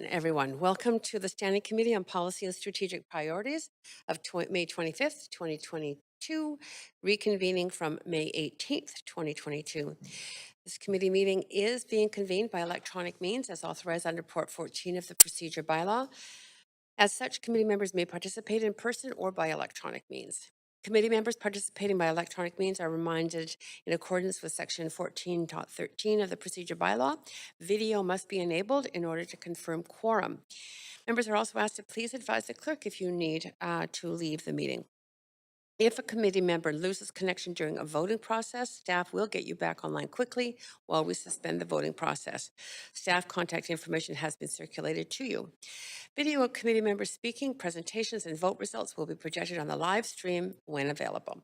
Everyone, welcome to the Standing Committee on Policy and Strategic Priorities of May 25th, 2022, reconvening from May 18th, 2022. This committee meeting is being convened by electronic means as authorized under Part 14 of the Procedure Bylaw. As such, committee members may participate in person or by electronic means. Committee members participating by electronic means are reminded in accordance with Section 14.13 of the Procedure Bylaw, video must be enabled in order to confirm quorum. Members are also asked to please advise the clerk if you need to leave the meeting. If a committee member loses connection during a voting process, staff will get you back online quickly while we suspend the voting process. Staff contact information has been circulated to you. Video of committee members speaking, presentations, and vote results will be projected on the live stream when available.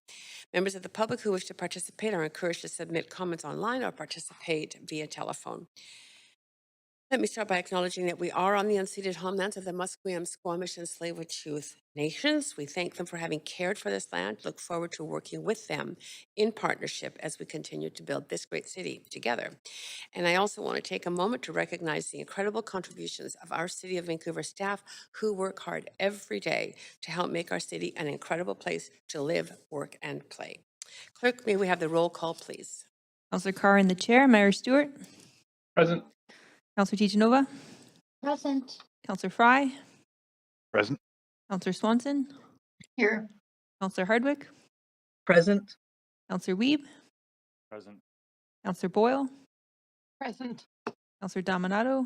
Members of the public who wish to participate are encouraged to submit comments online or participate via telephone. Let me start by acknowledging that we are on the unceded homelands of the Musqueam, Squamish, and Tsleil-Waututh nations. We thank them for having cared for this land, look forward to working with them in partnership as we continue to build this great city together. And I also want to take a moment to recognize the incredible contributions of our City of Vancouver staff who work hard every day to help make our city an incredible place to live, work, and play. Clerk, may we have the roll call, please? Councillor Carr in the chair. Mayor Stewart. Present. Councillor Tijanova. Present. Councillor Fry. Present. Councillor Swanson. Here. Councillor Hardwick. Present. Councillor Wiebe. Present. Councillor Boyle. Present. Councillor Dominato.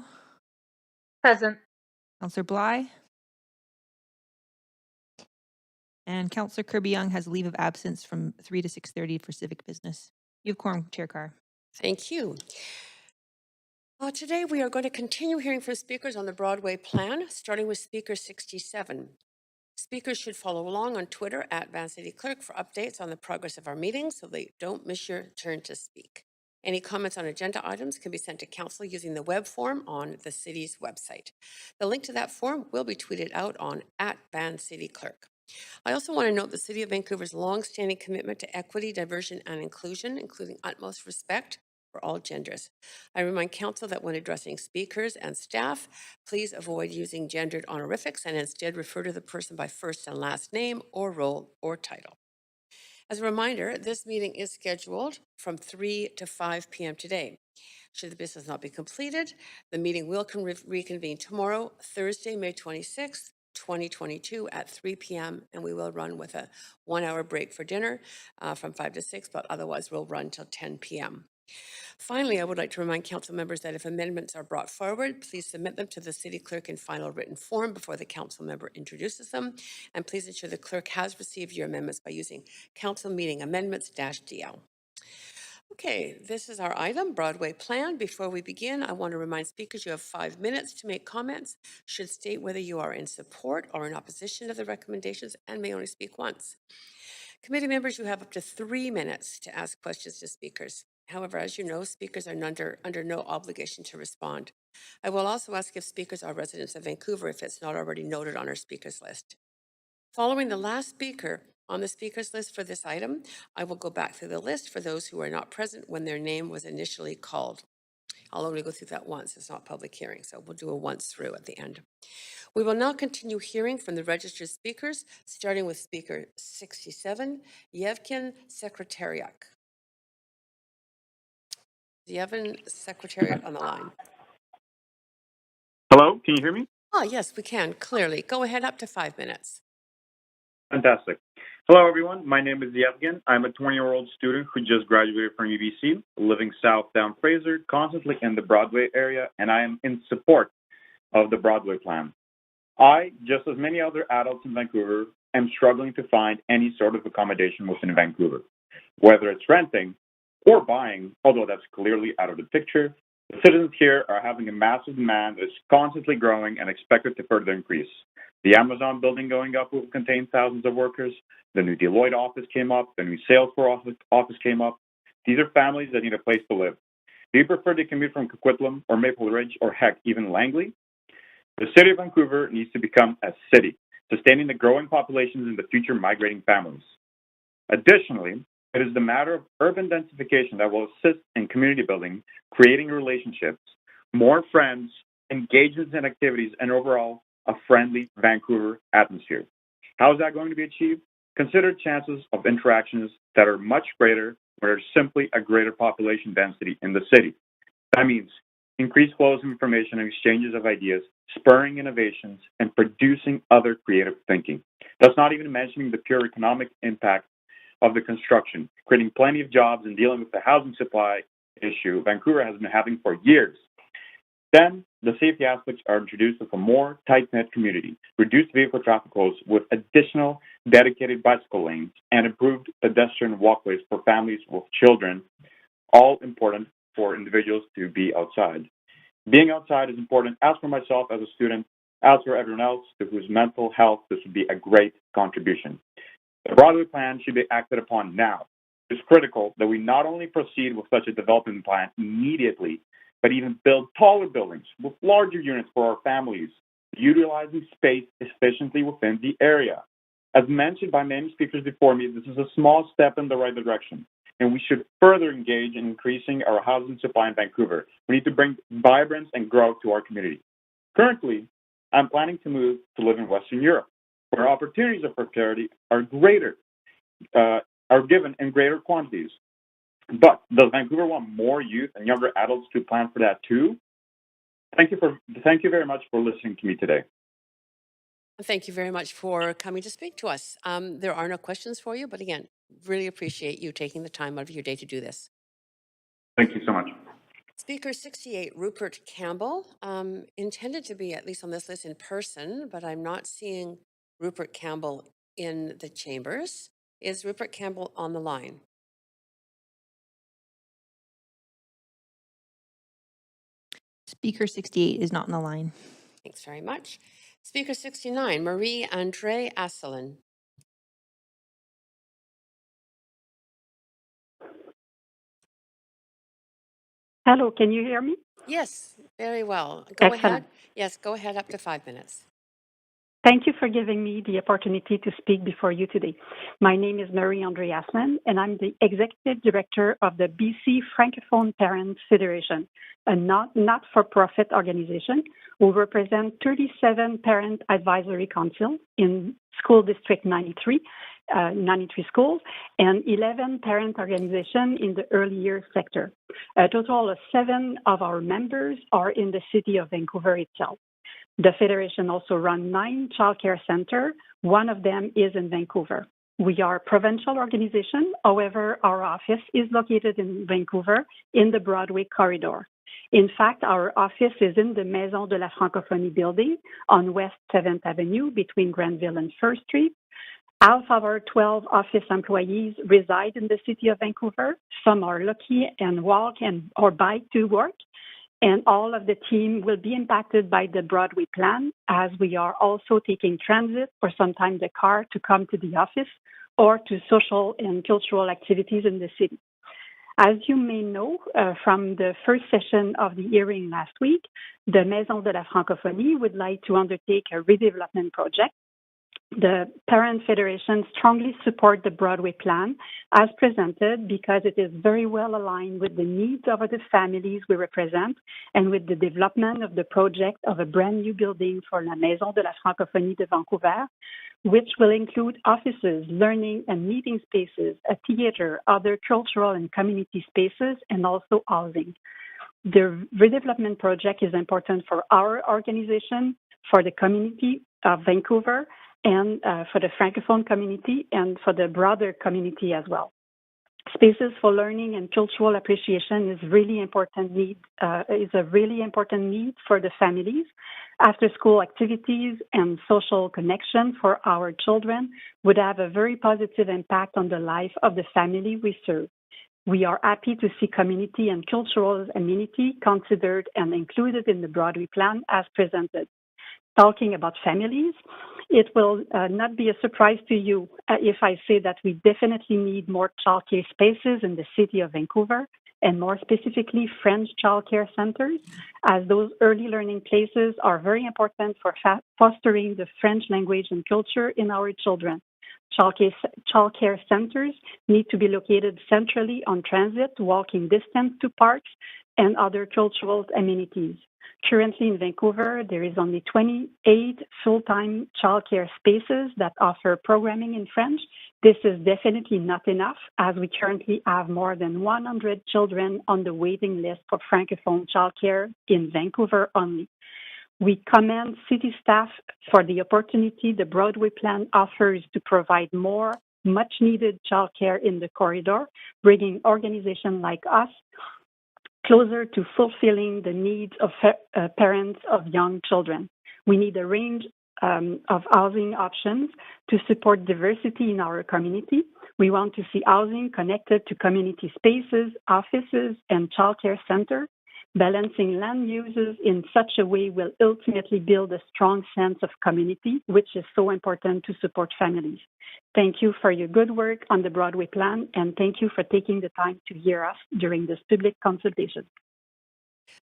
Present. Councillor Bligh. And Councillor Kirby Young has a leave of absence from 3 to 6:30 for civic business. You have quorum, Chair Carr. Thank you. Today we are going to continue hearing from speakers on the Broadway plan, starting with speaker 67. Speakers should follow along on Twitter at Van City Clerk for updates on the progress of our meetings so they don't miss your turn to speak. Any comments on agenda items can be sent to council using the web form on the city's website. The link to that form will be tweeted out on at Van City Clerk. I also want to note the City of Vancouver's long-standing commitment to equity, diversion, and inclusion, including utmost respect for all genders. I remind council that when addressing speakers and staff, please avoid using gendered honorifics and instead refer to the person by first and last name or role or title. As a reminder, this meeting is scheduled from 3 to 5 p.m. today. Should the business not be completed, the meeting will reconvene tomorrow, Thursday, May 26th, 2022 at 3 p.m. and we will run with a 1-hour break for dinner from 5 to 6, but otherwise we'll run till 10 p.m. Finally, I would like to remind council members that if amendments are brought forward, please submit them to the city clerk in final written form before the council member introduces them. And please ensure the clerk has received your amendments by using council meeting amendments-DL. Okay, this is our item, Broadway plan. Before we begin, I want to remind speakers you have 5 minutes to make comments, should state whether you are in support or in opposition of the recommendations, and may only speak once. Committee members, you have up to 3 minutes to ask questions to speakers. However, as you know, speakers are under no obligation to respond. I will also ask if speakers are residents of Vancouver if it's not already noted on our speakers list. Following the last speaker on the speakers list for this item, I will go back through the list for those who are not present when their name was initially called. I'll only go through that once. It's not public hearing, so we'll do a once through at the end. We will now continue hearing from the registered speakers, starting with speaker 67, Yevgen Sekretariak. Yevgen Sekretariat on the line. Hello, can you hear me? Oh, yes, we can, clearly. Go ahead, up to 5 minutes. Fantastic. Hello, everyone. My name is Yevgen. I'm a 20-year-old student who just graduated from UBC, living south down Fraser, constantly in the Broadway area, and I am in support of the Broadway plan. I, just as many other adults in Vancouver, am struggling to find any sort of accommodation within Vancouver. Whether it's renting or buying, although that's clearly out of the picture, the citizens here are having a massive demand that is constantly growing and expected to further increase. The Amazon building going up will contain thousands of workers. The new Deloitte office came up. The new Salesforce office came up. These are families that need a place to live. Do you prefer to commute from Coquitlam or Maple Ridge or heck, even Langley? The city of Vancouver needs to become a city, sustaining the growing populations and the future migrating families. Additionally, it is the matter of urban densification that will assist in community building, creating relationships, more friends, engagements and activities, and overall a friendly Vancouver atmosphere. How is that going to be achieved? Consider chances of interactions that are much greater when there's simply a greater population density in the city. That means increased flows of information and exchanges of ideas, spurring innovations, and producing other creative thinking. That's not even mentioning the pure economic impact of the construction, creating plenty of jobs and dealing with the housing supply issue Vancouver has been having for years. Then, the safety aspects are introduced with a more tight-knit community, reduced vehicle traffic flows with additional dedicated bicycle lanes, and improved pedestrian walkways for families with children, all important for individuals to be outside. Being outside is important as for myself as a student, as for everyone else to whose mental health this would be a great contribution. The Broadway plan should be acted upon now. It's critical that we not only proceed with such a development plan immediately, but even build taller buildings with larger units for our families, utilizing space efficiently within the area. As mentioned by many speakers before me, this is a small step in the right direction, and we should further engage in increasing our housing supply in Vancouver. We need to bring vibrance and growth to our community. Currently, I'm planning to move to live in Western Europe, where opportunities of precarity are given in greater quantities. But does Vancouver want more youth and younger adults to plan for that too? Thank you very much for listening to me today. Thank you very much for coming to speak to us. There are no questions for you, but again, really appreciate you taking the time out of your day to do this. Thank you so much. Speaker 68, Rupert Campbell, intended to be at least on this list in person, but I'm not seeing Rupert Campbell in the chambers. Is Rupert Campbell on the line? Speaker 68 is not on the line. Thanks very much. Speaker 69, Marie-Andre Asselin. Hello, can you hear me? Yes, very well. Go Excellent. ahead. Yes, go ahead, up to 5 minutes. Thank you for giving me the opportunity to speak before you today. My name is Marie-Andre Asselin, and I'm the Executive Director of the BC Francophone Parents Federation, a not-for-profit organization who represent 37 parent advisory councils in School District 93 schools, and 11 parent organizations in the early years sector. A total of 7 of our members are in the city of Vancouver itself. The Federation also runs 9 childcare centers. One of them is in Vancouver. We are a provincial organization. However, our office is located in Vancouver in the Broadway corridor. In fact, our office is in the Maison de la Francophonie building on West 7th Avenue between Granville and First Street. Half of our 12 office employees reside in the city of Vancouver. Some are lucky and walk or bike to work. And all of the team will be impacted by the Broadway plan, as we are also taking transit or sometimes a car to come to the office or to social and cultural activities in the city. As you may know from the first session of the hearing last week, the Maison de la Francophonie would like to undertake a redevelopment project. The Parent Federation strongly support the Broadway plan as presented because it is very well aligned with the needs of the families we represent and with the development of the project of a brand new building for la Maison de la Francophonie de Vancouver, which will include offices, learning and meeting spaces, a theater, other cultural and community spaces, and also housing. The redevelopment project is important for our organization, for the community of Vancouver, and for the Francophone community and for the broader community as well. Spaces for learning and cultural appreciation is a really important need for the families. After-school activities and social connection for our children would have a very positive impact on the life of the family we serve. We are happy to see community and cultural amenity considered and included in the Broadway plan as presented. Talking about families, it will not be a surprise to you if I say that we definitely need more childcare spaces in the city of Vancouver, and more specifically French childcare centers, as those early learning places are very important for fostering the French language and culture in our children. Childcare centers need to be located centrally on transit, walking distance to parks, and other cultural amenities. Currently in Vancouver, there is only 28 full-time childcare spaces that offer programming in French. This is definitely not enough, as we currently have more than 100 children on the waiting list for Francophone childcare in Vancouver only. We commend city staff for the opportunity the Broadway plan offers to provide more much-needed childcare in the corridor, bringing organizations like us closer to fulfilling the needs of parents of young children. We need a range of housing options to support diversity in our community. We want to see housing connected to community spaces, offices, and childcare centers. Balancing land uses in such a way will ultimately build a strong sense of community, which is so important to support families. Thank you for your good work on the Broadway plan, and thank you for taking the time to hear us during this public consultation.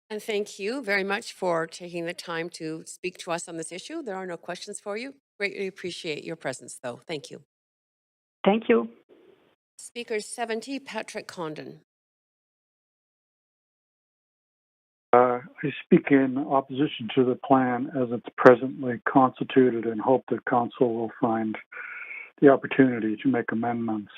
And thank you very much for taking the time to speak to us on this issue. There are no questions for you. Greatly appreciate your presence, though. Thank you. Thank you. Speaker 70, Patrick Condon. I speak in opposition to the plan as it's presently constituted and hope that Council will find the opportunity to make amendments.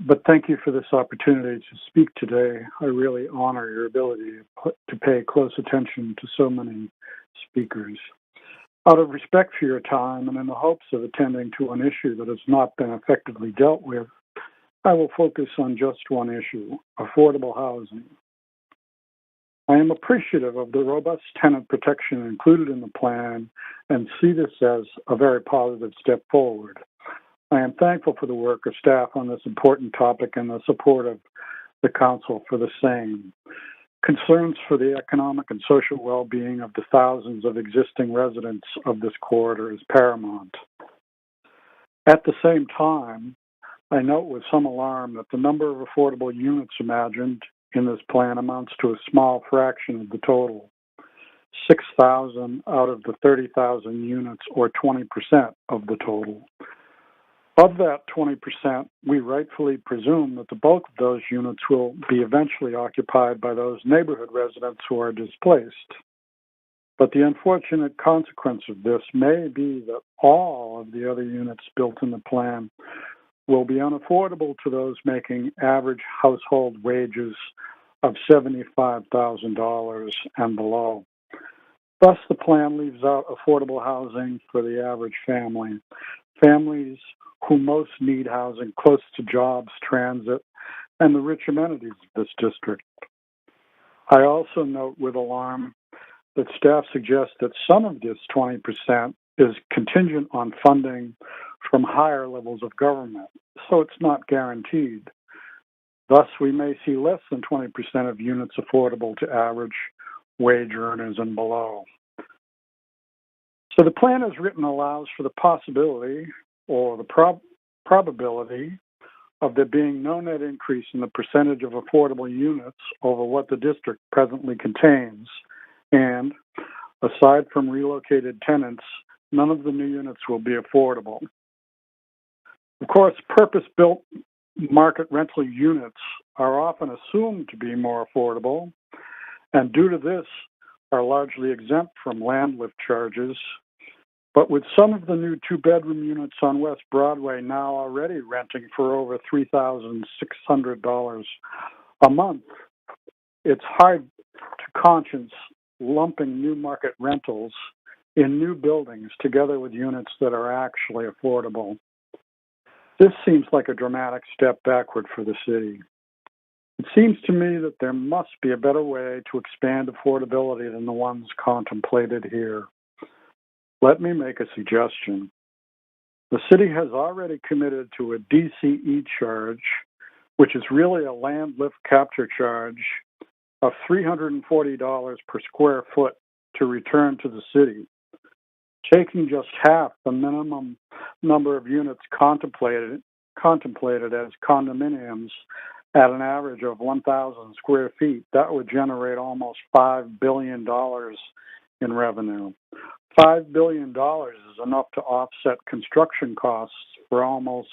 But thank you for this opportunity to speak today. I really honor your ability to pay close attention to so many speakers. Out of respect for your time and in the hopes of attending to an issue that has not been effectively dealt with, I will focus on just one issue: affordable housing. I am appreciative of the robust tenant protection included in the plan and see this as a very positive step forward. I am thankful for the work of staff on this important topic and the support of the Council for the same. Concerns for the economic and social well-being of the thousands of existing residents of this corridor is paramount. At the same time, I note with some alarm that the number of affordable units imagined in this plan amounts to a small fraction of the total, 6,000 out of the 30,000 units, or 20% of the total. Of that 20%, we rightfully presume that the bulk of those units will be eventually occupied by those neighborhood residents who are displaced. But the unfortunate consequence of this may be that all of the other units built in the plan will be unaffordable to those making average household wages of $75,000 and below. Thus, the plan leaves out affordable housing for the average family, families who most need housing close to jobs, transit, and the rich amenities of this district. I also note with alarm that staff suggests that some of this 20% is contingent on funding from higher levels of government, so it's not guaranteed. Thus, we may see less than 20% of units affordable to average wage earners and below. So the plan as written allows for the possibility or the probability of there being no net increase in the percentage of affordable units over what the district presently contains. And aside from relocated tenants, none of the new units will be affordable. Of course, purpose-built market rental units are often assumed to be more affordable, and due to this are largely exempt from land lift charges. But with some of the new two-bedroom units on West Broadway now already renting for over $3,600 a month, it's hard to conscience lumping new market rentals in new buildings together with units that are actually affordable. This seems like a dramatic step backward for the city. It seems to me that there must be a better way to expand affordability than the ones contemplated here. Let me make a suggestion. The city has already committed to a DCE charge, which is really a land lift capture charge of $340 per square foot to return to the city, taking just half the minimum number of units contemplated as condominiums at an average of 1,000 square feet. That would generate almost $5 billion in revenue. $5 billion is enough to offset construction costs for almost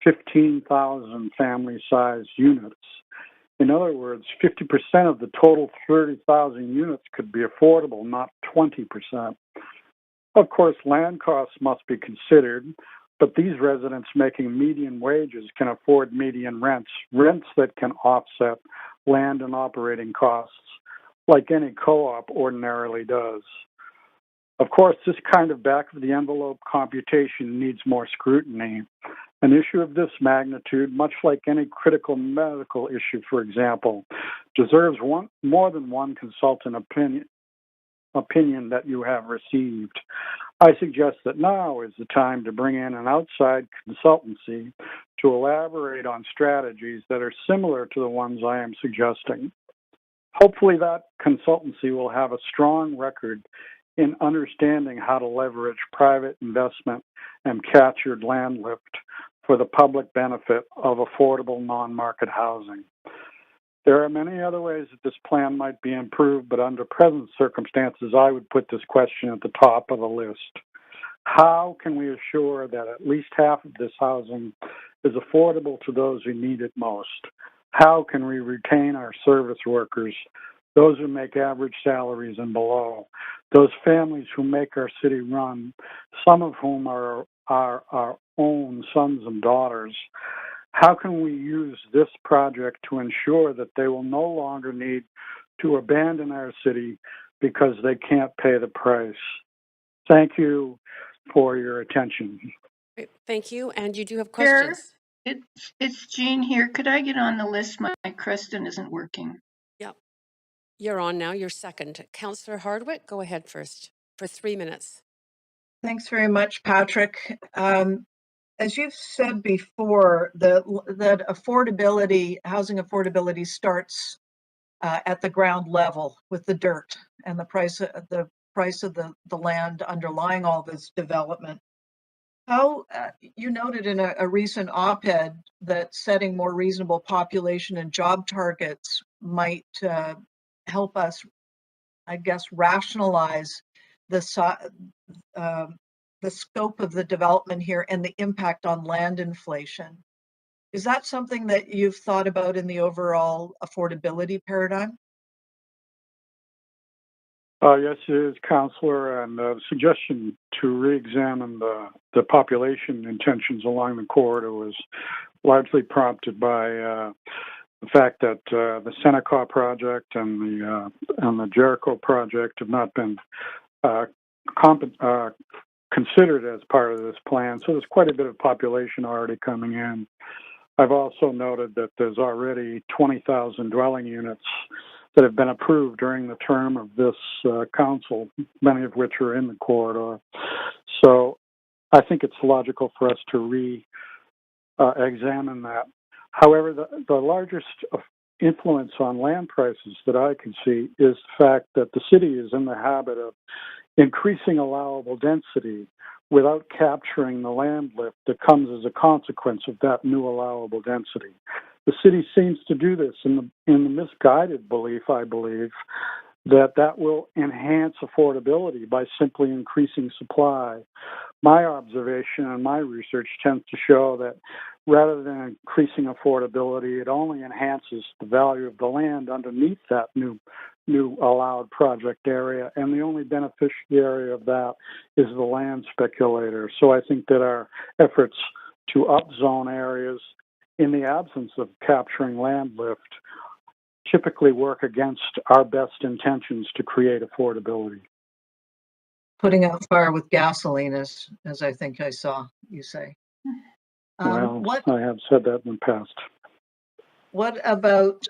15,000 family-sized units. In other words, 50% of the total 30,000 units could be affordable, not 20%. Of course, land costs must be considered, but these residents making median wages can afford median rents, rents that can offset land and operating costs, like any co-op ordinarily does. Of course, this kind of back-of-the-envelope computation needs more scrutiny. An issue of this magnitude, much like any critical medical issue, for example, deserves more than one consultant opinion that you have received. I suggest that now is the time to bring in an outside consultancy to elaborate on strategies that are similar to the ones I am suggesting. Hopefully that consultancy will have a strong record in understanding how to leverage private investment and captured land lift for the public benefit of affordable non-market housing. There are many other ways that this plan might be improved, but under present circumstances, I would put this question at the top of the list. How can we assure that at least half of this housing is affordable to those who need it most? How can we retain our service workers, those who make average salaries and below, those families who make our city run, some of whom are our own sons and daughters? How can we use this project to ensure that they will no longer need to abandon our city because they can't pay the price? Thank you for your attention. Great, thank you. And you do have Chair, questions? it's Jean here. Could I get on the list? My Creston isn't working. Yep. You're on now. You're second. Councillor Hardwick, go ahead first for 3 minutes. Thanks very much, Patrick. As you've said before, that affordability, housing affordability starts at the ground level with the dirt and the price of the land underlying all this development. How you noted in a recent op-ed that setting more reasonable population and job targets might help us, I guess, rationalize the scope of the development here and the impact on land inflation. Is that something that you've thought about in the overall affordability paradigm? Yes, it is, Councillor, and the suggestion to re-examine the population intentions along the corridor was largely prompted by the fact that the Seneca project and the Jericho project have not been considered as part of this plan. So there's quite a bit of population already coming in. I've also noted that there's already 20,000 dwelling units that have been approved during the term of this council, many of which are in the corridor. So I think it's logical for us to re-examine that. However, the largest influence on land prices that I can see is the fact that the city is in the habit of increasing allowable density without capturing the land lift that comes as a consequence of that new allowable density. The city seems to do this in the misguided belief, I believe, that will enhance affordability by simply increasing supply. My observation and my research tends to show that rather than increasing affordability, it only enhances the value of the land underneath that new allowed project area, and the only beneficiary of that is the land speculator. So I think that our efforts to upzone areas in the absence of capturing land lift typically work against our best intentions to create affordability. Putting out fire with gasoline, as I think I saw you say. Well, I have said that in the past. What about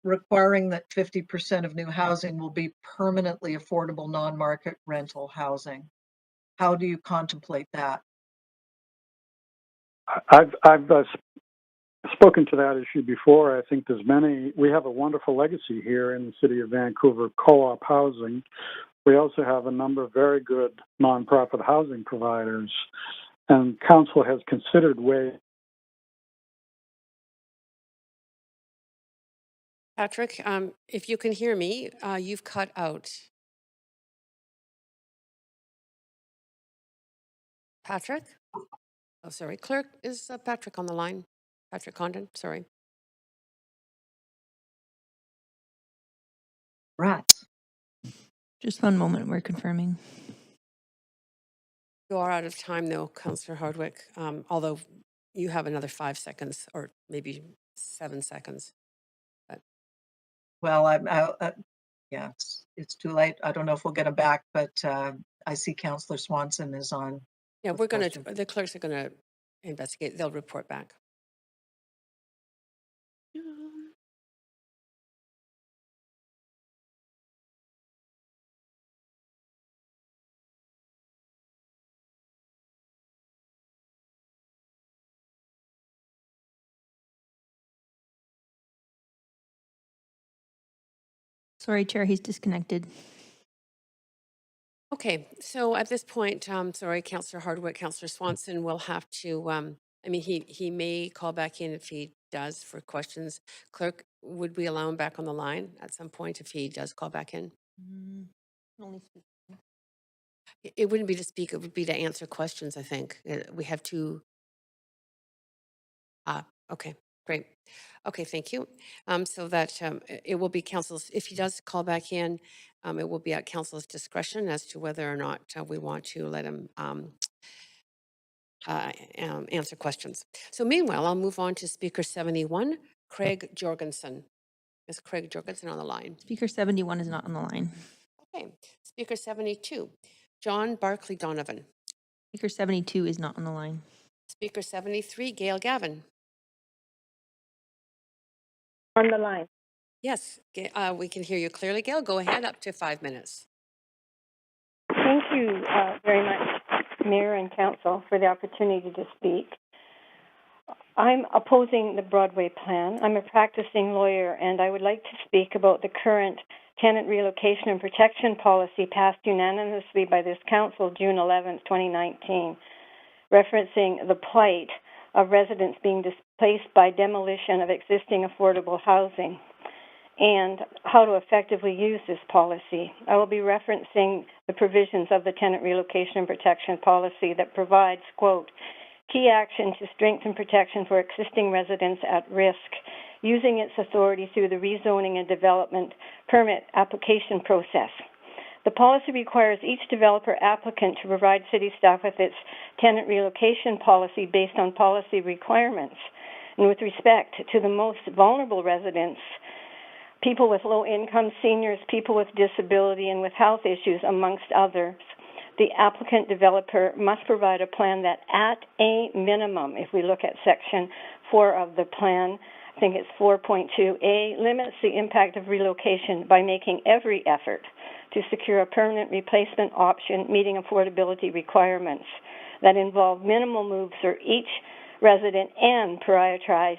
requiring that 50% of new housing will be permanently affordable non-market rental housing? How do you contemplate that? I've spoken to that issue before. I think we have a wonderful legacy here in the city of Vancouver, co-op housing. We also have a number of very good nonprofit housing providers, and council has considered ways. Patrick, if you can hear me, you've cut out. Patrick? Oh, sorry. Clerk, is Patrick on the line? Patrick Condon, sorry. Rats. Just one moment, we're confirming. You are out of time, though, Councillor Hardwick, although you have another 5 seconds or maybe 7 seconds. Well, yeah, it's too late. I don't know if we'll get him back, but I see Councillor Swanson is on. Yeah, with a question. the clerks are going to investigate. They'll report back. Sorry, Chair, he's disconnected. Okay, so at this point, sorry, Councillor Hardwick, Councillor Swanson will have to, I mean, he may call back in if he does for questions. Clerk, would we allow him back on the line at some point if he does call back in? It wouldn't be to speak, it would be to answer questions, I think. We have two. Okay, great. Okay, thank you. So that it will be council's, if he does call back in, it will be at council's discretion as to whether or not we want to let him answer questions. So meanwhile, I'll move on to Speaker 71, Craig Jorgensen. Is Craig Jorgensen on the line? Speaker 71 is not on the line. Okay. Speaker 72, John Barclay Donovan. Speaker 72 is not on the line. Speaker 73, Gail Gavin. On the line. Yes, we can hear you clearly, Gail. Go ahead, up to 5 minutes. Thank you very much, Mayor and Council, for the opportunity to speak. I'm opposing the Broadway plan. I'm a practicing lawyer, and I would like to speak about the current tenant relocation and protection policy passed unanimously by this Council June 11th, 2019, referencing the plight of residents being displaced by demolition of existing affordable housing and how to effectively use this policy. I will be referencing the provisions of the Tenant Relocation and Protection Policy that provides, quote, key action to strengthen protection for existing residents at risk, using its authority through the rezoning and development permit application process. The policy requires each developer applicant to provide city staff with its tenant relocation policy based on policy requirements. And with respect to the most vulnerable residents, people with low income, seniors, people with disability, and with health issues, amongst others, the applicant developer must provide a plan that at a minimum, if we look at Section 4 of the plan, I think it's 4.2a, limits the impact of relocation by making every effort to secure a permanent replacement option meeting affordability requirements that involve minimal moves for each resident and prioritize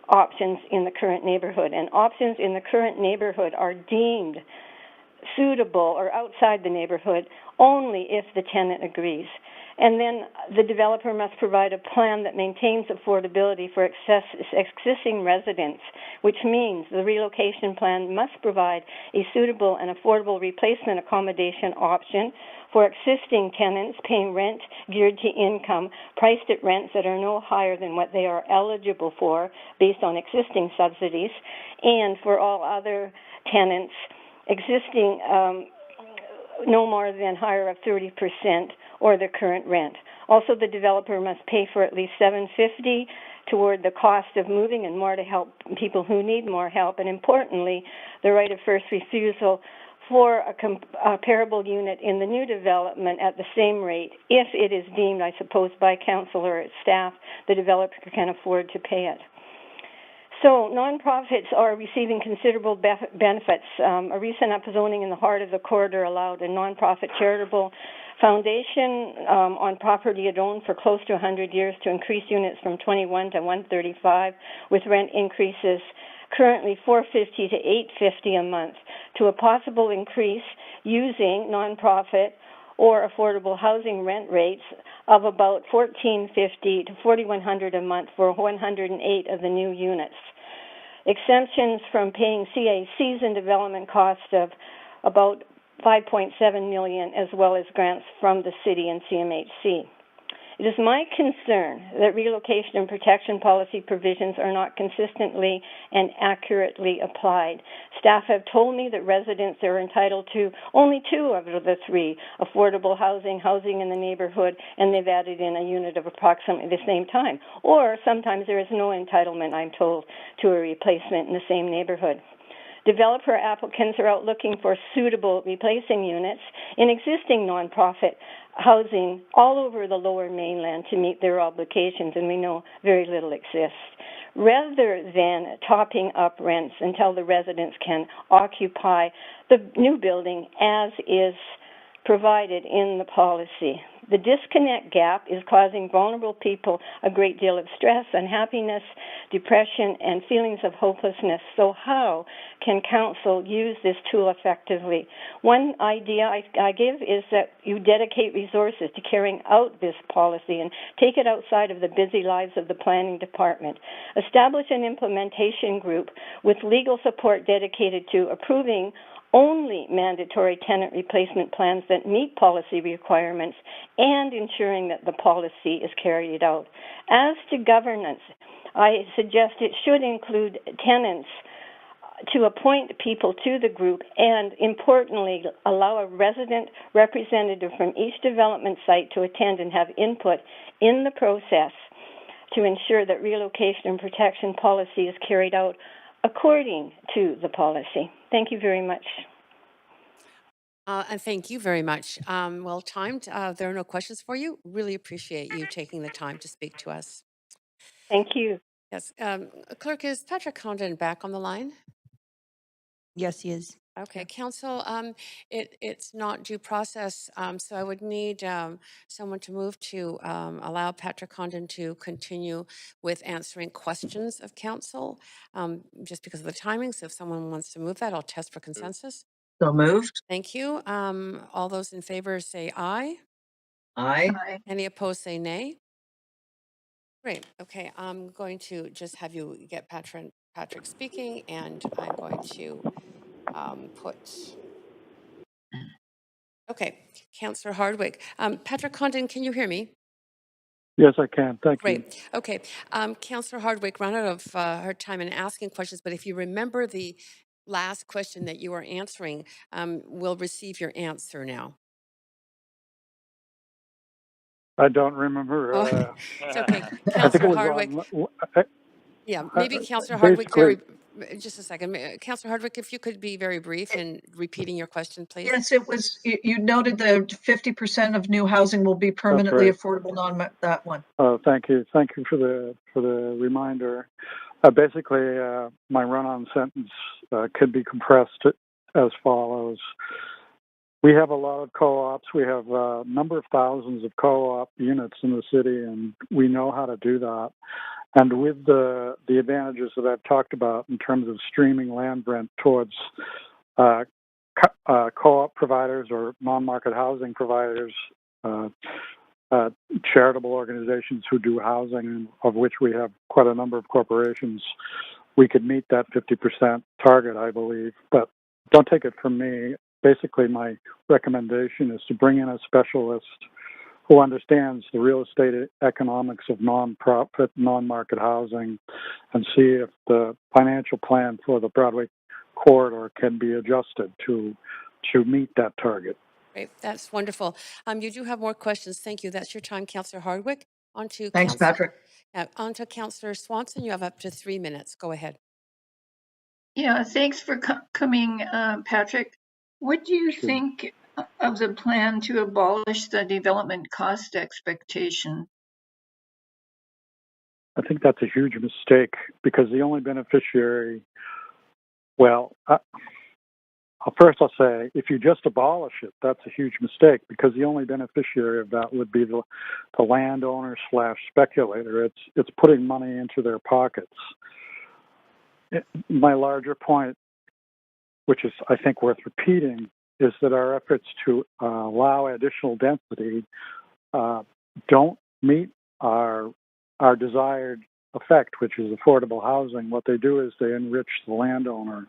options in the current neighborhood. And options in the current neighborhood are deemed suitable or outside the neighborhood only if the tenant agrees. And then the developer must provide a plan that maintains affordability for existing residents, which means the relocation plan must provide a suitable and affordable replacement accommodation option for existing tenants paying rent geared to income, priced at rents that are no higher than what they are eligible for based on existing subsidies, and for all other tenants existing no more than higher of 30% or the current rent. Also, the developer must pay for at least $750 toward the cost of moving and more to help people who need more help. And importantly, the right of first refusal for a comparable unit in the new development at the same rate if it is deemed, I suppose, by council or its staff, the developer can afford to pay it. So nonprofits are receiving considerable benefits. A recent upzoning in the heart of the corridor allowed a nonprofit charitable foundation on property it owned for close to 100 years to increase units from 21 to 135 with rent increases currently $450 to $850 a month to a possible increase using nonprofit or affordable housing rent rates of about $1,450 to $4,100 a month for 108 of the new units. Exemptions from paying CACs and development costs of about $5.7 million, as well as grants from the city and CMHC. It is my concern that relocation and protection policy provisions are not consistently and accurately applied. Staff have told me that residents are entitled to only 2 out of the 3, affordable housing, housing in the neighborhood, and they've added in a unit of approximately the same time. Or sometimes there is no entitlement, I'm told, to a replacement in the same neighborhood. Developer applicants are out looking for suitable replacing units in existing nonprofit housing all over the Lower Mainland to meet their obligations, and we know very little exists. Rather than topping up rents until the residents can occupy the new building as is provided in the policy. The disconnect gap is causing vulnerable people a great deal of stress, unhappiness, depression, and feelings of hopelessness. So how can council use this tool effectively? One idea I give is that you dedicate resources to carrying out this policy and take it outside of the busy lives of the planning department. Establish an implementation group with legal support dedicated to approving only mandatory tenant replacement plans that meet policy requirements and ensuring that the policy is carried out. As to governance, I suggest it should include tenants to appoint people to the group and, importantly, allow a resident representative from each development site to attend and have input in the process to ensure that relocation and protection policy is carried out according to the policy. Thank you very much. And thank you very much. Well timed. There are no questions for you. Really appreciate you taking the time to speak to us. Thank you. Yes. Clerk, is Patrick Condon back on the line? Yes, he is. Okay, Council, it's not due process, so I would need someone to move to allow Patrick Condon to continue with answering questions of Council, just because of the timing. So if someone wants to move that, I'll test for consensus. So moved. Thank you. All those in favor say aye. Aye. Any opposed say nay. Great. Okay, I'm going to just have you get Patrick speaking, and I'm going to put... Okay, Councillor Hardwick. Patrick Condon, can you hear me? Yes, I can. Thank you. Great. Okay. Councillor Hardwick ran out of her time in asking questions, but if you remember the last question that you were answering, we'll receive your answer now. I don't remember. It's okay. I think it Councillor was Hardwick. on. Yeah, maybe Councillor Hardwick, just a second. Councillor Hardwick, if you could be very brief in repeating your question, please. Yes, it was, you noted the 50% of new housing will be permanently affordable, that one. Oh, thank you. Thank you for the reminder. Basically, my run-on sentence could be compressed as follows. We have a lot of co-ops. We have a number of thousands of co-op units in the city, and we know how to do that. And with the advantages that I've talked about in terms of streaming land rent towards co-op providers or non-market housing providers, charitable organizations who do housing, of which we have quite a number of corporations, we could meet that 50% target, I believe. But don't take it from me. Basically, my recommendation is to bring in a specialist who understands the real estate economics of non-profit, non-market housing, and see if the financial plan for the Broadway corridor can be adjusted to meet that target. Great, that's wonderful. You do have more questions. Thank you. That's your time, Councillor Hardwick. Thanks, Patrick. On to Councillor Swanson. You have up to 3 minutes. Go ahead. Yeah, thanks for coming, Patrick. What do you think of the plan to abolish the development cost expectation? I think that's a huge mistake because the only beneficiary, first I'll say, if you just abolish it, that's a huge mistake because the only beneficiary of that would be the landowner / speculator. It's putting money into their pockets. My larger point, which is, I think, worth repeating, is that our efforts to allow additional density don't meet our desired effect, which is affordable housing. What they do is they enrich the landowner.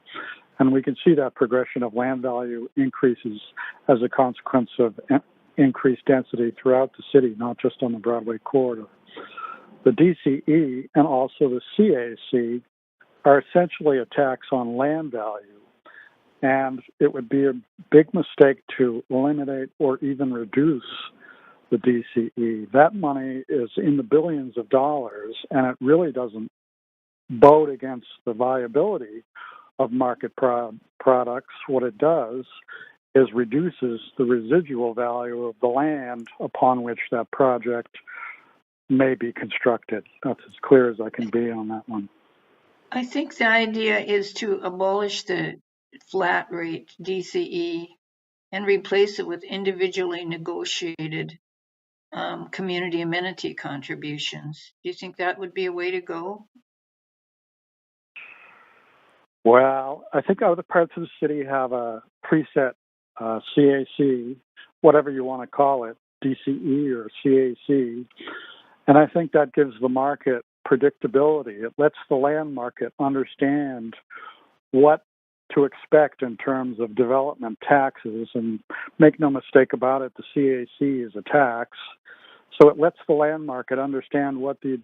And we can see that progression of land value increases as a consequence of increase density throughout the city, not just on the Broadway corridor. The DCE and also the CAC are essentially a tax on land value, and it would be a big mistake to eliminate or even reduce the DCE. That money is in the billions of dollars, and it really doesn't bode against the viability of market products. What it does is reduces the residual value of the land upon which that project may be constructed. That's as clear as I can be on that one. I think the idea is to abolish the flat rate DCE and replace it with individually negotiated community amenity contributions. Do you think that would be a way to go? Well, I think other parts of the city have a preset CAC, whatever you want to call it, DCE or CAC, and I think that gives the market predictability. It lets the land market understand what to expect in terms of development taxes, and make no mistake about it, the CAC is a tax. So it lets the land market understand what the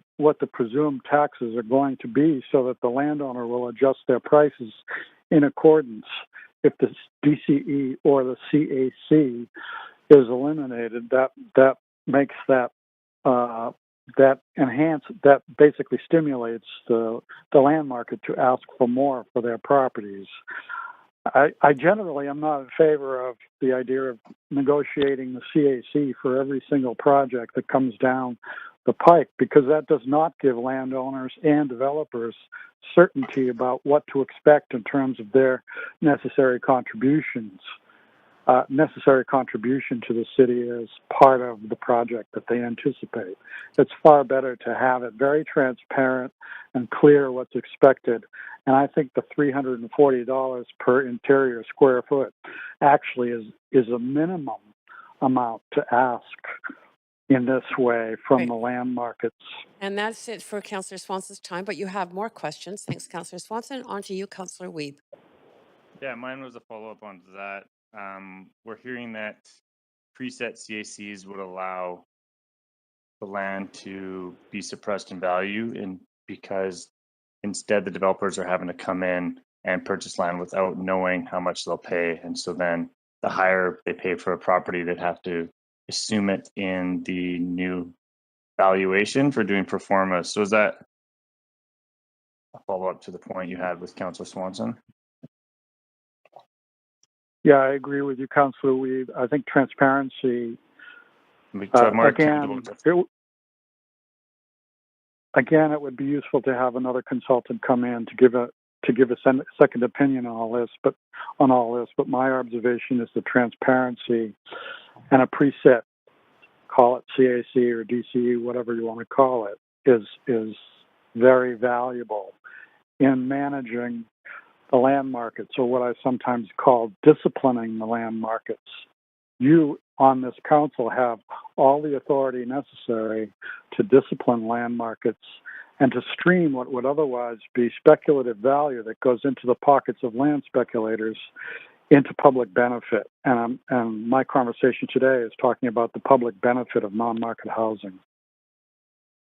presumed taxes are going to be, so that the landowner will adjust their prices in accordance. If the DCE or the CAC is eliminated, that makes that that basically stimulates the land market to ask for more for their properties. I generally am not in favor of the idea of negotiating the CAC for every single project that comes down the pike, because that does not give landowners and developers certainty about what to expect in terms of their necessary contribution to the city as part of the project that they anticipate. It's far better to have it very transparent and clear what's expected. And I think the $340 per interior square foot actually is a minimum amount to ask in this way from the land markets. And that's it for Councillor Swanson's time, but you have more questions. Thanks, Councillor Swanson. On to you, Councillor Weeb. Yeah, mine was a follow-up on that. We're hearing that preset CACs would allow the land to be suppressed in value, and because instead the developers are having to come in and purchase land without knowing how much they'll pay. And so then the higher they pay for a property, they'd have to assume it in the new valuation for doing pro forma. So is that a follow-up to the point you had with Councillor Swanson? Yeah, I agree with you, Councillor Weed. I think transparency, again, it would be useful to have another consultant come in to give a second opinion on all this. But my observation is the transparency and a preset, call it CAC or DCE, whatever you want to call it, is very valuable in managing the land markets, or what I sometimes call disciplining the land markets. You on this council have all the authority necessary to discipline land markets and to stream what would otherwise be speculative value that goes into the pockets of land speculators into public benefit. And my conversation today is talking about the public benefit of non-market housing.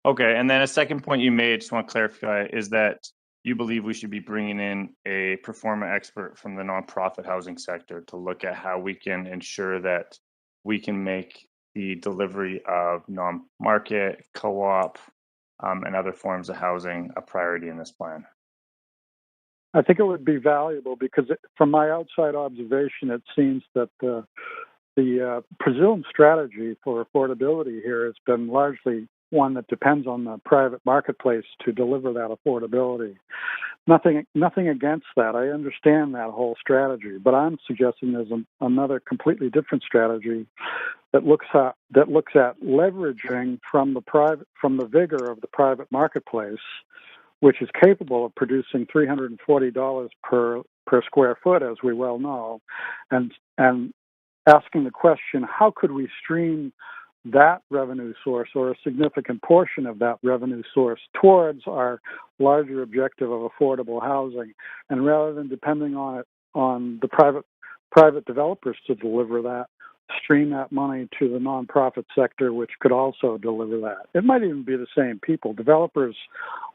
Okay, and then a second point you made, just want to clarify, is that you believe we should be bringing in a pro forma expert from the nonprofit housing sector to look at how we can ensure that we can make the delivery of non-market, co-op, and other forms of housing a priority in this plan. I think it would be valuable because from my outside observation, it seems that the presumed strategy for affordability here has been largely one that depends on the private marketplace to deliver that affordability. Nothing against that. I understand that whole strategy, but I'm suggesting there's another completely different strategy that looks at leveraging from the vigor of the private marketplace, which is capable of producing $340 per square foot, as we well know, and asking the question, how could we stream that revenue source or a significant portion of that revenue source towards our larger objective of affordable housing, and rather than depending on the private developers to deliver that, stream that money to the nonprofit sector, which could also deliver that. It might even be the same people. Developers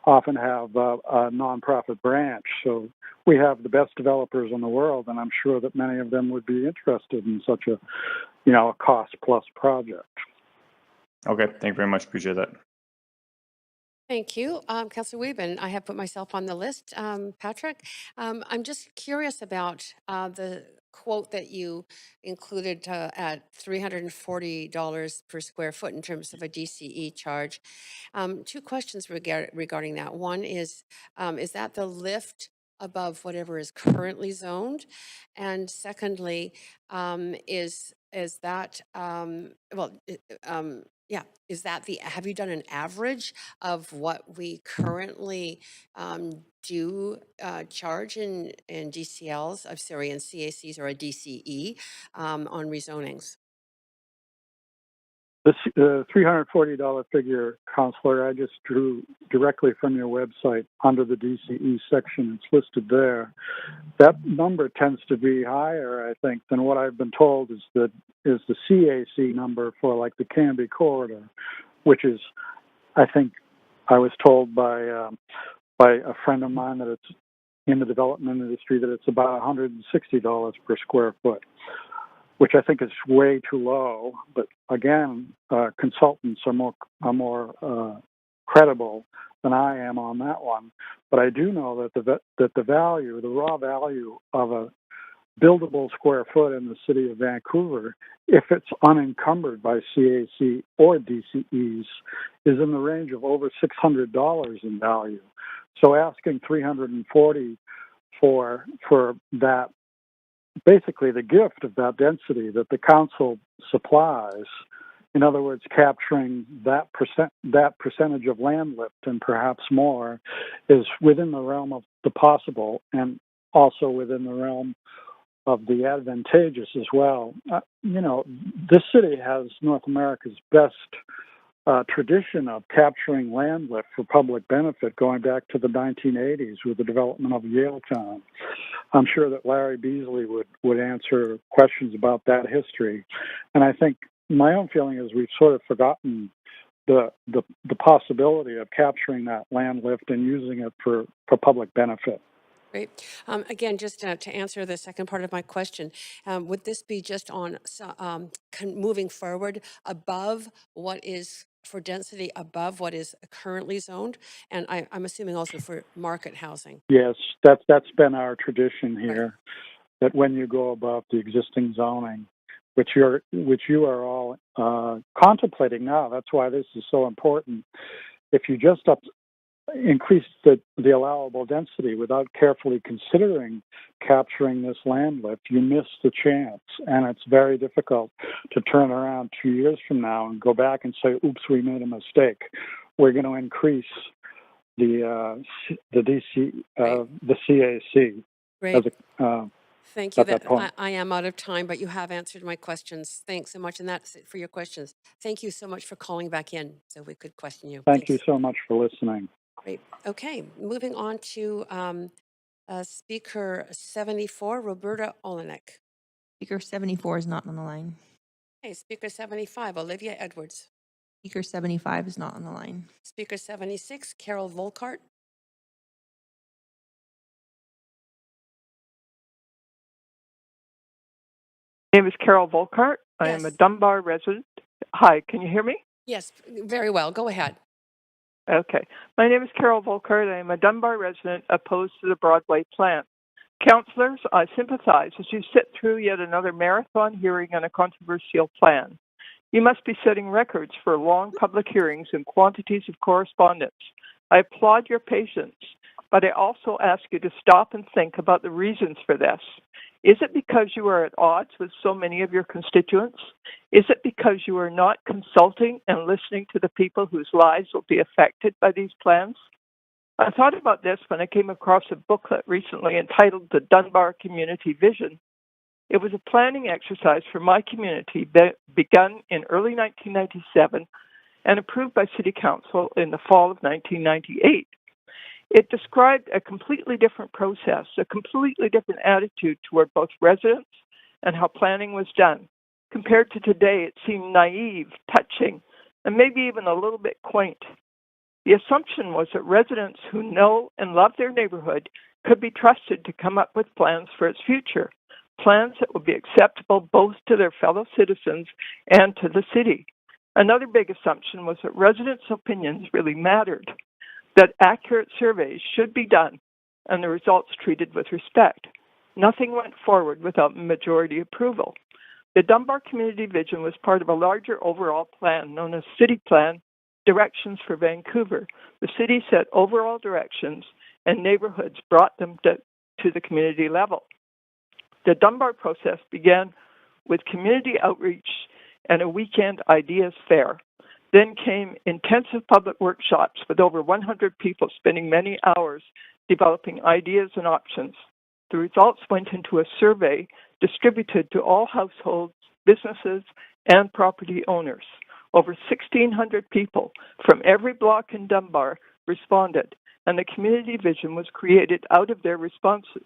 often have a nonprofit branch, so we have the best developers in the world, and I'm sure that many of them would be interested in such a, a cost-plus project. Okay, thank you very much. Appreciate that. Thank you. Councillor Weeben, I have put myself on the list. Patrick, I'm just curious about the quote that you included at $340 per square foot in terms of a DCE charge. Two questions regarding that. One is that the lift above whatever is currently zoned? And secondly, is that, is that have you done an average of what we currently do charge in DCLs, I'm sorry, in CACs or a DCE on rezonings? The $340 figure, Councillor, I just drew directly from your website under the DCE section. It's listed there. That number tends to be higher, I think, than what I've been told is the CAC number for like the Canby corridor, which is, I think, I was told by a friend of mine that it's in the development industry that it's about $160 per square foot, which I think is way too low. But again, consultants are more credible than I am on that one. But I do know that the value, the raw value of a buildable square foot in the city of Vancouver, if it's unencumbered by CAC or DCEs, is in the range of over $600 in value. So asking $340 for that, basically the gift of that density that the council supplies, in other words, capturing that percentage of land lift and perhaps more, is within the realm of the possible and also within the realm of the advantageous as well. This city has North America's best tradition of capturing land lift for public benefit going back to the 1980s with the development of Yaletown. I'm sure that Larry Beasley would answer questions about that history. And I think my own feeling is we've sort of forgotten the possibility of capturing that land lift and using it for public benefit. Great. Again, just to answer the second part of my question, would this be just on moving forward above what is for density above what is currently zoned? And I'm assuming also for market housing. Yes, that's been our tradition here, right, that when you go above the existing zoning, which you are all contemplating now, that's why this is so important. If you just increase the allowable density without carefully considering capturing this land lift, you miss the chance. And it's very difficult to turn around 2 years from now and go back and say, oops, we made a mistake. We're going to increase the CAC. Great. Thank you. I am out of time, but you have answered my questions. Thanks so much. And that's it for your questions. Thank you so much for calling back in so we could question you. Thank you so much for listening. Great. Okay, moving on to Speaker 74, Roberta Olenek. Speaker 74 is not on the line. Okay, Speaker 75, Olivia Edwards. Speaker 75 is not on the line. Speaker 76, Carol Volkart. My name is Carol Volkart. I Yes. am a Dunbar resident. Hi, can you hear me? Yes, very well. Go ahead. Okay. My name is Carol Volkart. I am a Dunbar resident opposed to the Broadway plan. Councillors, I sympathize as you sit through yet another marathon hearing on a controversial plan. You must be setting records for long public hearings and quantities of correspondence. I applaud your patience, but I also ask you to stop and think about the reasons for this. Is it because you are at odds with so many of your constituents? Is it because you are not consulting and listening to the people whose lives will be affected by these plans? I thought about this when I came across a booklet recently entitled The Dunbar Community Vision. It was a planning exercise for my community begun in early 1997 and approved by City Council in the fall of 1998. It described a completely different process, a completely different attitude toward both residents and how planning was done, Compared to today, it seemed naive, touching, and maybe even a little bit quaint. The assumption was that residents who know and love their neighborhood could be trusted to come up with plans for its future, plans that would be acceptable both to their fellow citizens and to the city. Another big assumption was that residents' opinions really mattered, that accurate surveys should be done and the results treated with respect. Nothing went forward without majority approval. The Dunbar Community Vision was part of a larger overall plan known as City Plan Directions for Vancouver. The city set overall directions and neighborhoods brought them to the community level. The Dunbar process began with community outreach and a weekend ideas fair. Then came intensive public workshops with over 100 people spending many hours developing ideas and options. The results went into a survey distributed to all households, businesses, and property owners. Over 1,600 people from every block in Dunbar responded, and the community vision was created out of their responses.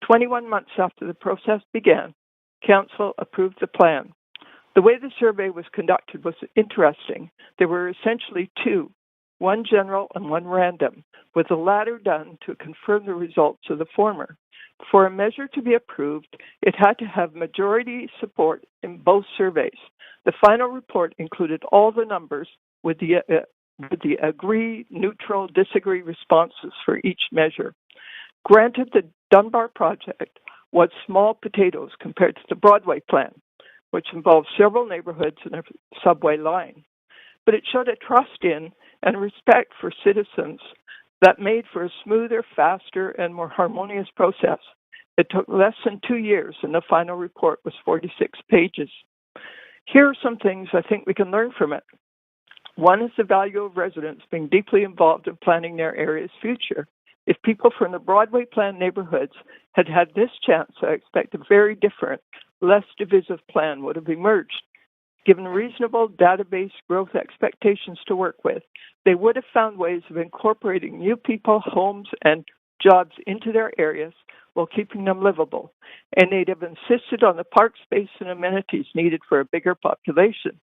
21 months after the process began, Council approved the plan. The way the survey was conducted was interesting. There were essentially two, one general and one random, with the latter done to confirm the results of the former. For a measure to be approved, it had to have majority support in both surveys. The final report included all the numbers with the agree, neutral, disagree responses for each measure. Granted, the Dunbar project was small potatoes compared to the Broadway plan, which involved several neighborhoods and a subway line. But it showed a trust in and respect for citizens that made for a smoother, faster, and more harmonious process. It took less than 2 years, and the final report was 46 pages. Here are some things I think we can learn from it. One is the value of residents being deeply involved in planning their area's future. If people from the Broadway plan neighborhoods had had this chance, I expect a very different, less divisive plan would have emerged. Given reasonable database growth expectations to work with, they would have found ways of incorporating new people, homes, and jobs into their areas while keeping them livable. And they'd have insisted on the park space and amenities needed for a bigger population.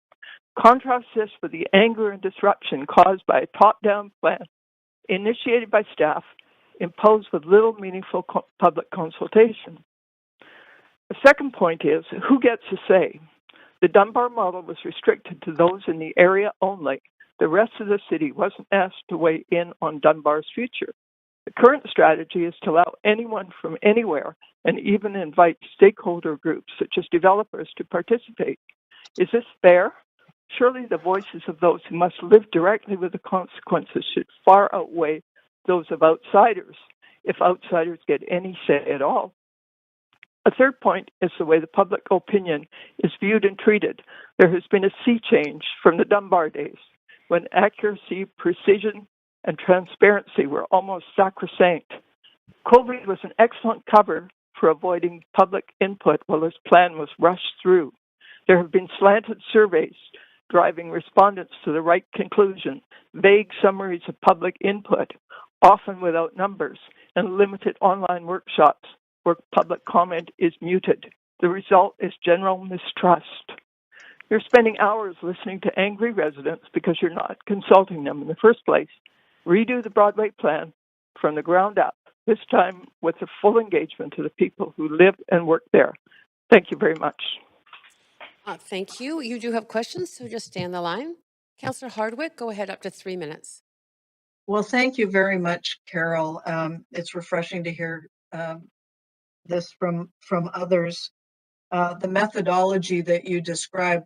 Contrast this with the anger and disruption caused by a top-down plan initiated by staff, imposed with little meaningful public consultation. The second point is, who gets a say? The Dunbar model was restricted to those in the area only. The rest of the city wasn't asked to weigh in on Dunbar's future. The current strategy is to allow anyone from anywhere and even invite stakeholder groups such as developers to participate. Is this fair? Surely the voices of those who must live directly with the consequences should far outweigh those of outsiders, if outsiders get any say at all. A third point is the way the public opinion is viewed and treated. There has been a sea change from the Dunbar days, when accuracy, precision, and transparency were almost sacrosanct. COVID was an excellent cover for avoiding public input while this plan was rushed through. There have been slanted surveys driving respondents to the right conclusion, vague summaries of public input, often without numbers, and limited online workshops where public comment is muted. The result is general mistrust. You're spending hours listening to angry residents because you're not consulting them in the first place. Redo the Broadway plan from the ground up, this time with the full engagement of the people who live and work there. Thank you very much. Thank you. You do have questions, so just stay on the line. Councillor Hardwick, go ahead, up to 3 minutes. Well, thank you very much, Carol. It's refreshing to hear this from others. The methodology that you described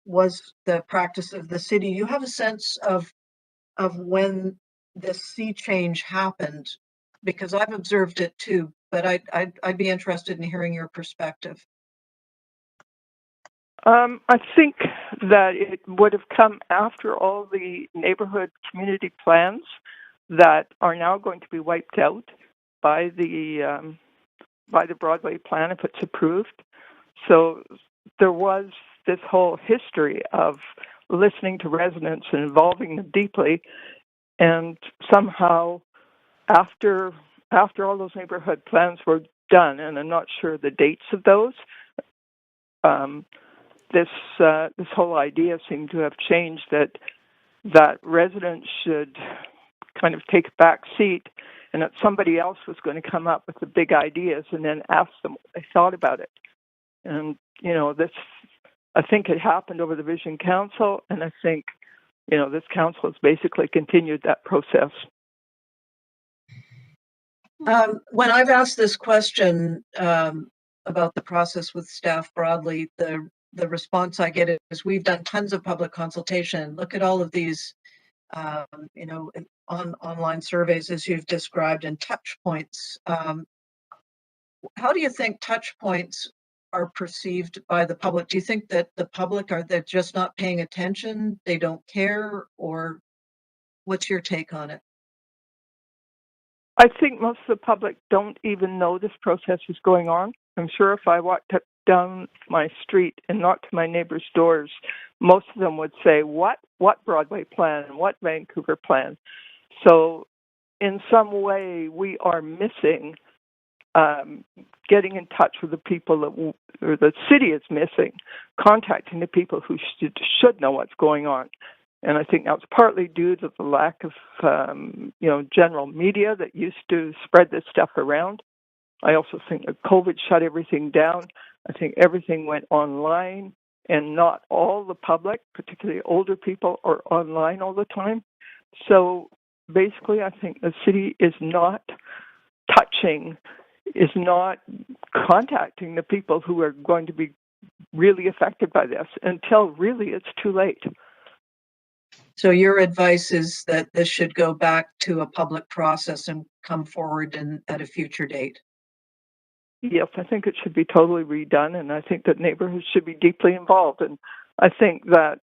was the practice of the city. You have a sense of when this sea change happened, because I've observed it too, but I'd be interested in hearing your perspective. I think that it would have come after all the neighborhood community plans that are now going to be wiped out by the Broadway plan if it's approved. So there was this whole history of listening to residents and involving them deeply, and somehow after all those neighborhood plans were done, and I'm not sure the dates of those, this this whole idea seemed to have changed, that residents should kind of take a back seat, and that somebody else was going to come up with the big ideas and then ask them what they thought about it. And, you know, this, I think it happened over the Vision Council, and I think, you know, this council has basically continued that process. When I've asked this question about the process with staff broadly, the response I get is we've done tons of public consultation. Look at all of these, you know, online surveys as you've described, and touch points. How do you think touch points are perceived by the public? Do you think that the public they're just not paying attention, they don't care, or what's your take on it? I think most of the public don't even know this process is going on. I'm sure if I walked up down my street and knocked to my neighbors' doors, most of them would say, what Broadway plan? What Vancouver plan? So in some way, we are missing getting in touch with the people or the city is missing, contacting the people who should know what's going on. And I think that's partly due to the lack of, you know, general media that used to spread this stuff around. I also think that COVID shut everything down. I think everything went online, and not all the public, particularly older people, are online all the time. So basically, I think the city is not contacting the people who are going to be really affected by this until really it's too late. So your advice is that this should go back to a public process and come forward at a future date? Yes, I think it should be totally redone, and I think that neighborhoods should be deeply involved. And I think that,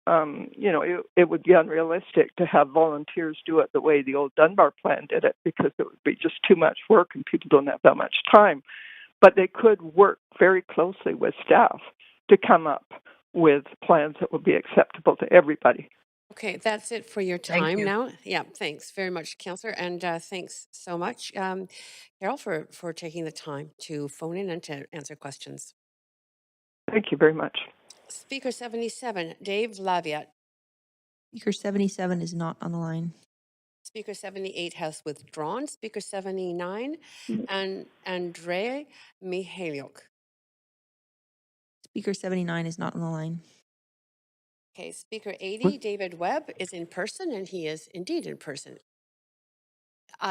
you know, it would be unrealistic to have volunteers do it the way the old Dunbar plan did it, because it would be just too much work and people don't have that much time. But they could work very closely with staff to come up with plans that would be acceptable to everybody. Okay, that's it for your Thank time you. now. Yeah, thanks very much, Councillor, and thanks so much, Carol, for taking the time to phone in and to answer questions. Thank you very much. Speaker 77, Dave Laviat. Speaker 77 is not on the line. Speaker 78 has withdrawn. Speaker 79, and Andrei Mihailiuk. Speaker 79 is not on the line. Okay, Speaker 80, David Webb, is in person, and he is indeed in person.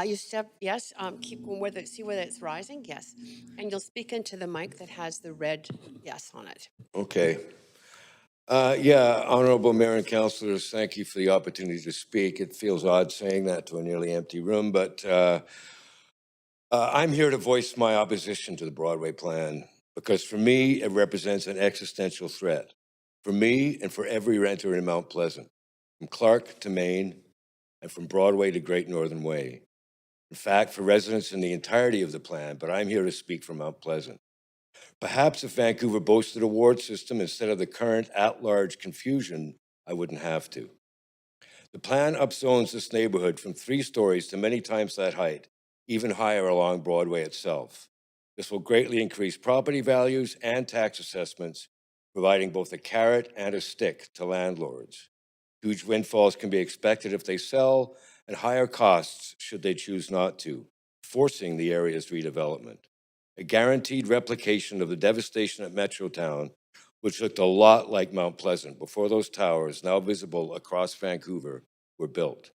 You step, yes, keep going, see whether it's rising, yes. And you'll speak into the mic that has the red yes on it. Okay. Yeah, Honorable Mayor and Councillors, thank you for the opportunity to speak. It feels odd saying that to a nearly empty room, but I'm here to voice my opposition to the Broadway plan, because for me, it represents an existential threat. For me and for every renter in Mount Pleasant, from Clark to Maine, and from Broadway to Great Northern Way. In fact, for residents in the entirety of the plan, but I'm here to speak for Mount Pleasant. Perhaps if Vancouver boasted a ward system instead of the current at-large confusion, I wouldn't have to. The plan upzones this neighborhood from 3 stories to many times that height, even higher along Broadway itself. This will greatly increase property values and tax assessments, providing both a carrot and a stick to landlords. Huge windfalls can be expected if they sell, and higher costs should they choose not to, forcing the area's redevelopment. A guaranteed replication of the devastation at Metrotown, which looked a lot like Mount Pleasant before those towers, now visible across Vancouver, were built.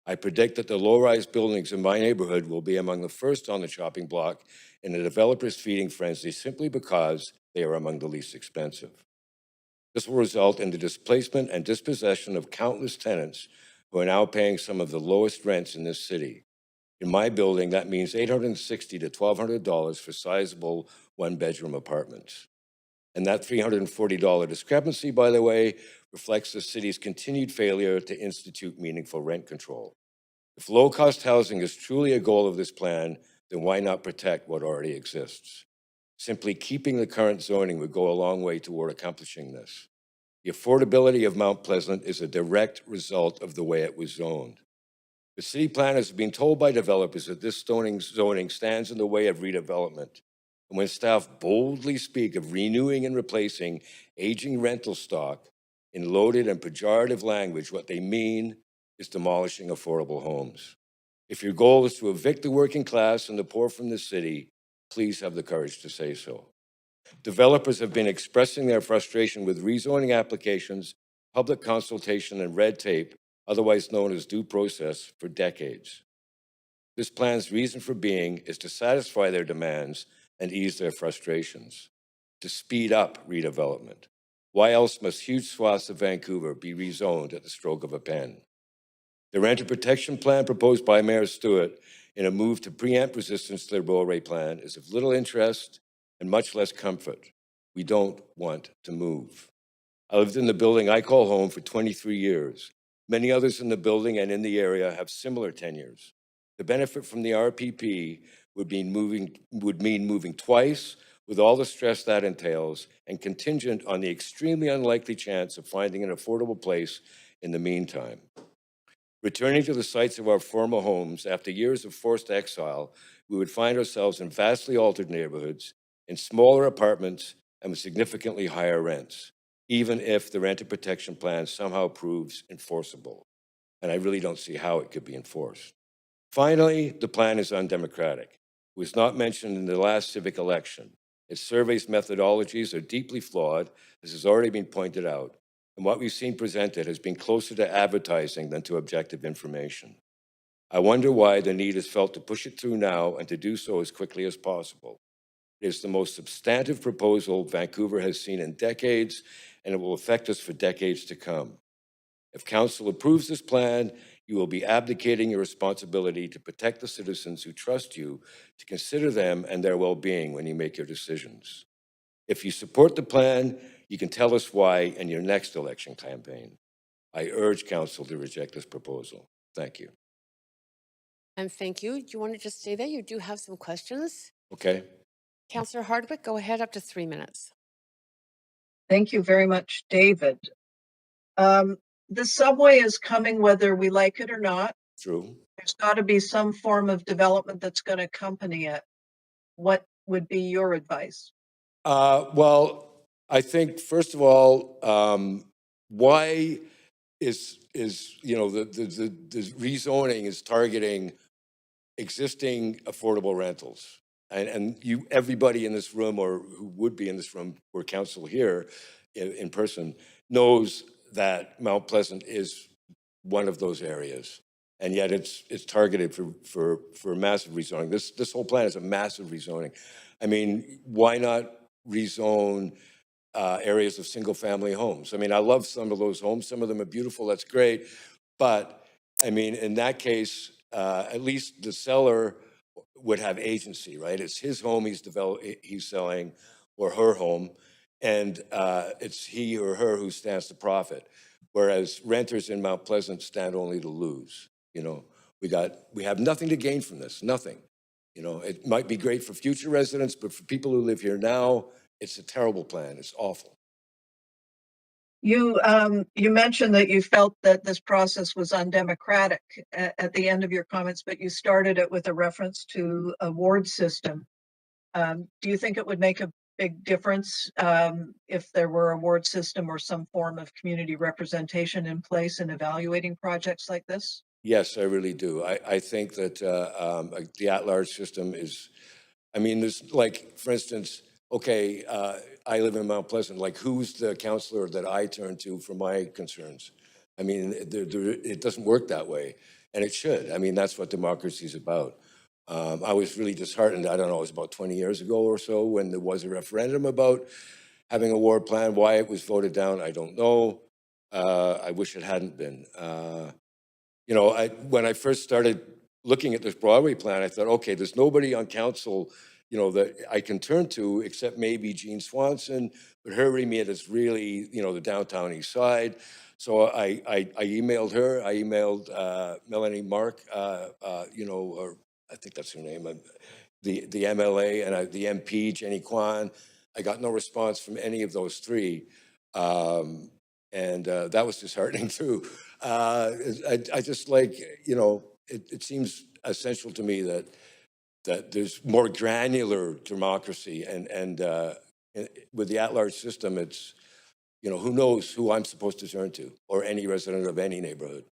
I predict that the low-rise buildings in my neighborhood will be among the first on the chopping block in a developer's feeding frenzy, simply because they are among the least expensive. This will result in the displacement and dispossession of countless tenants who are now paying some of the lowest rents in this city. In my building, that means $860 to $1,200 for sizable one-bedroom apartments. And that $340 discrepancy, by the way, reflects the city's continued failure to institute meaningful rent control. If low-cost housing is truly a goal of this plan, then why not protect what already exists? Simply keeping the current zoning would go a long way toward accomplishing this. The affordability of Mount Pleasant is a direct result of the way it was zoned. The city planners have been told by developers that this zoning stands in the way of redevelopment. And when staff boldly speak of renewing and replacing aging rental stock in loaded and pejorative language, what they mean is demolishing affordable homes. If your goal is to evict the working class and the poor from the city, please have the courage to say so. Developers have been expressing their frustration with rezoning applications, public consultation, and red tape, otherwise known as due process, for decades. This plan's reason for being is to satisfy their demands and ease their frustrations, to speed up redevelopment. Why else must huge swaths of Vancouver be rezoned at the stroke of a pen? The renter protection plan proposed by Mayor Stewart in a move to preempt resistance to the Broadway plan is of little interest and much less comfort. We don't want to move. I lived in the building I call home for 23 years. Many others in the building and in the area have similar tenures. The benefit from the RPP would mean moving twice, with all the stress that entails, and contingent on the extremely unlikely chance of finding an affordable place in the meantime. Returning to the sites of our former homes after years of forced exile, we would find ourselves in vastly altered neighborhoods, in smaller apartments, and with significantly higher rents, even if the renter protection plan somehow proves enforceable. And I really don't see how it could be enforced. Finally, the plan is undemocratic. It was not mentioned in the last civic election. Its surveys methodologies are deeply flawed, as has already been pointed out, and what we've seen presented has been closer to advertising than to objective information. I wonder why the need is felt to push it through now and to do so as quickly as possible. It is the most substantive proposal Vancouver has seen in decades, and it will affect us for decades to come. If Council approves this plan, you will be abdicating your responsibility to protect the citizens who trust you, to consider them and their well-being when you make your decisions. If you support the plan, you can tell us why in your next election campaign. I urge Council to reject this proposal. Thank you. And thank you. Do you want to just say that? You do have some questions. Okay. Councillor Hardwick, go ahead, up to 3 minutes. Thank you very much, David. The subway is coming whether we like it or not. True. There's got to be some form of development that's going to accompany it. What would be your advice? Well, I think first of all, why is the rezoning is targeting existing affordable rentals, and everybody in this room or who would be in this room or council here in person knows that Mount Pleasant is one of those areas, and yet it's targeted for massive rezoning. This whole plan is a massive rezoning. I mean, why not rezone areas of single-family homes? I mean, I love some of those homes. Some of them are beautiful. That's great, but I mean, in that case, at least the seller would have agency, right? It's his home he's selling, or her home, and it's he or her who stands to profit. Whereas renters in Mount Pleasant stand only to lose. You know, we have nothing to gain from this, nothing. You know, it might be great for future residents, but for people who live here now, it's a terrible plan. It's awful. You mentioned that you felt that this process was undemocratic at the end of your comments, but you started it with a reference to a ward system. Do you think it would make a big difference if there were a ward system or some form of community representation in place in evaluating projects like this? Yes, I really do. I think that the at-large system is, I mean, there's like, for instance, okay, I live in Mount Pleasant. Like, who's the councillor that I turn to for my concerns? I mean, it doesn't work that way, and it should. I mean, that's what democracy is about. I was really disheartened, I don't know, it was about 20 years ago or so when there was a referendum about having a ward plan. Why it was voted down, I don't know. I wish it hadn't been. You know, when I first started looking at this Broadway plan, I thought, okay, there's nobody on council, you know, that I can turn to except maybe Jean Swanson, but her remit is really, you know, the downtown east side. So I emailed her. I emailed Melanie Mark, you know, or I think that's her name, the MLA, and the MP, Jenny Kwan. I got no response from any of those three. And that was disheartening too. I just like, you know, it seems essential to me that that there's more granular democracy, and with the at-large system, it's, who knows who I'm supposed to turn to, or any resident of any neighborhood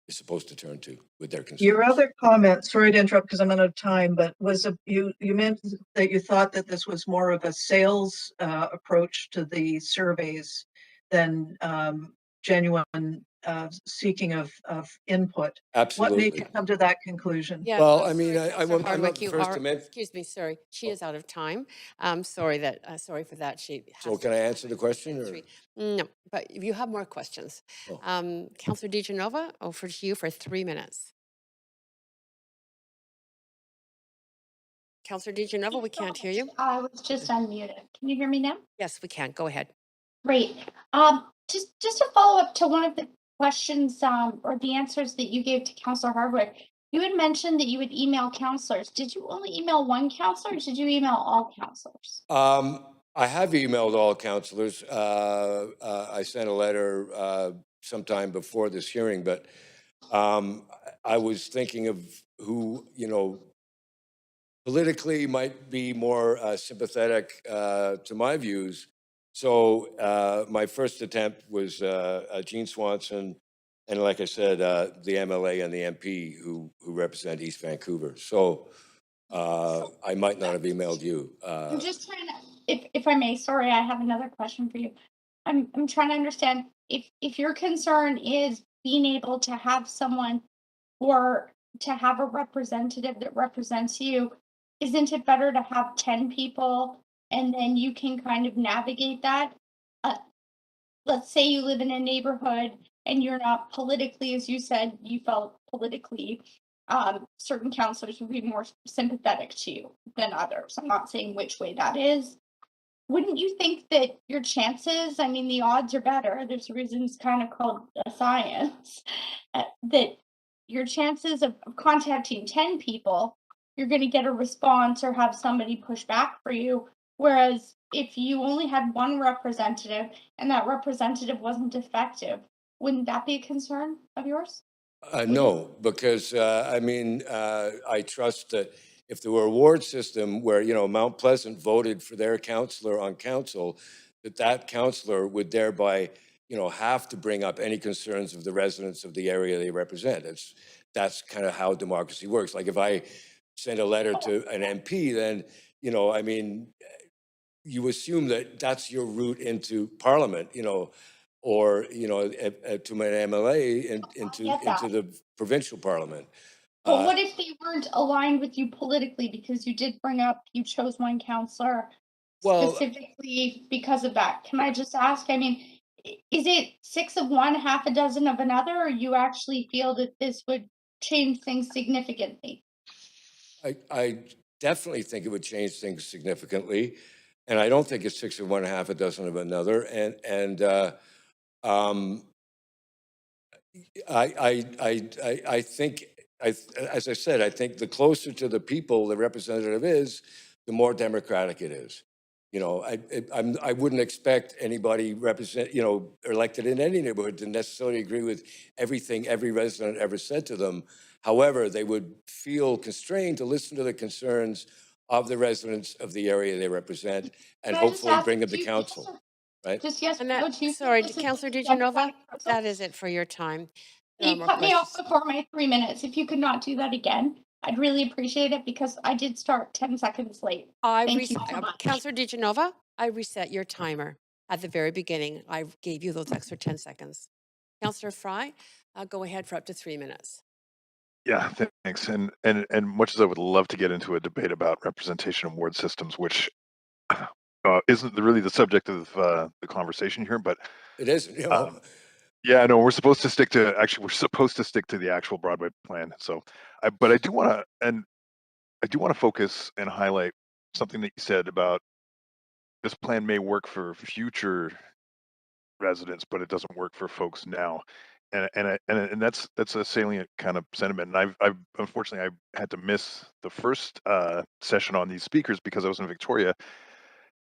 is supposed to turn to with their concerns. Your other comment, sorry to interrupt because I'm out of time, but was you meant that you thought that this was more of a sales approach to the surveys than genuine seeking of input. What made Absolutely. you come to that conclusion? Yeah. Well, I'm I mean, sorry, I'm Councillor not Hardwick, the you first are, to mention. excuse me, sorry, she is out of time. Sorry for that. She So has can to I go answer the at question? Or? 3. No, but if you have more questions. Oh. Councillor DeGenova, over to you for 3 minutes. Councillor DeGenova, we can't hear you. I was just unmuted. Can you hear me now? Yes, we can. Go ahead. Great. Just to follow up to one of the questions or the answers that you gave to Councillor Hardwick, you had mentioned that you would email councillors. Did you only email one councillor or did you email all councillors? I have emailed all councillors. I sent a letter sometime before this hearing, but I was thinking of who, politically might be more sympathetic to my views. So my first attempt was Gene Swanson, and like I said, the MLA and the MP who represent East Vancouver. So I might not have emailed you. I'm just trying to, if I may, sorry, I have another question for you. I'm trying to understand if your concern is being able to have someone or to have a representative that represents you, isn't it better to have 10 people and then you can kind of navigate that? Let's say you live in a neighborhood and you're not politically, as you said, you felt politically, certain councillors would be more sympathetic to you than others. I'm not saying which way that is. Wouldn't you think that your chances, I mean, the odds are better, there's a reason it's kind of called a science, that your chances of contacting 10 people, you're going to get a response or have somebody push back for you. Whereas if you only had one representative and that representative wasn't effective, wouldn't that be a concern of yours? No, because I trust that if there were a ward system where, Mount Pleasant voted for their councillor on council, that councillor would thereby, have to bring up any concerns of the residents of the area they represent. That's kind of how democracy works. Like if I send a letter to an MP, then, you assume that that's your route into Parliament, or to an MLA into the provincial Parliament. But what if they weren't aligned with you politically because you did bring up, you chose one councillor specifically because of that? Can I just ask, I mean, is it 6 of one, half a dozen of another, or you actually feel that this would change things significantly? I definitely think it would change things significantly, and I don't think it's 6 of one, half a dozen of another. I think, as I said, I think the closer to the people the representative is, the more democratic it is. I wouldn't expect anybody elected in any neighborhood to necessarily agree with everything every resident ever said to them. However, they would feel constrained to listen to the concerns of the residents of the area they represent and hopefully bring them to council. Right? Just yes, And sorry, Councillor DeGenova, that is it for your time. You cut me off before my 3 minutes. If you could not do that again, I'd really appreciate it because I did start 10 seconds late. Thank you so much. Councillor DeGenova, I reset your timer at the very beginning. I gave you those extra 10 seconds. Councillor Fry, go ahead for up to 3 minutes. Yeah, thanks. And much as I would love to get into a debate about representation in ward systems, which isn't really the subject of the conversation here, but it is. Yeah, no, we're supposed to stick to the actual Broadway plan. So, but I do want to focus and highlight something that you said about this plan may work for future residents, but it doesn't work for folks now. And that's a salient kind of sentiment. And I've unfortunately I had to miss the first session on these speakers because I was in Victoria,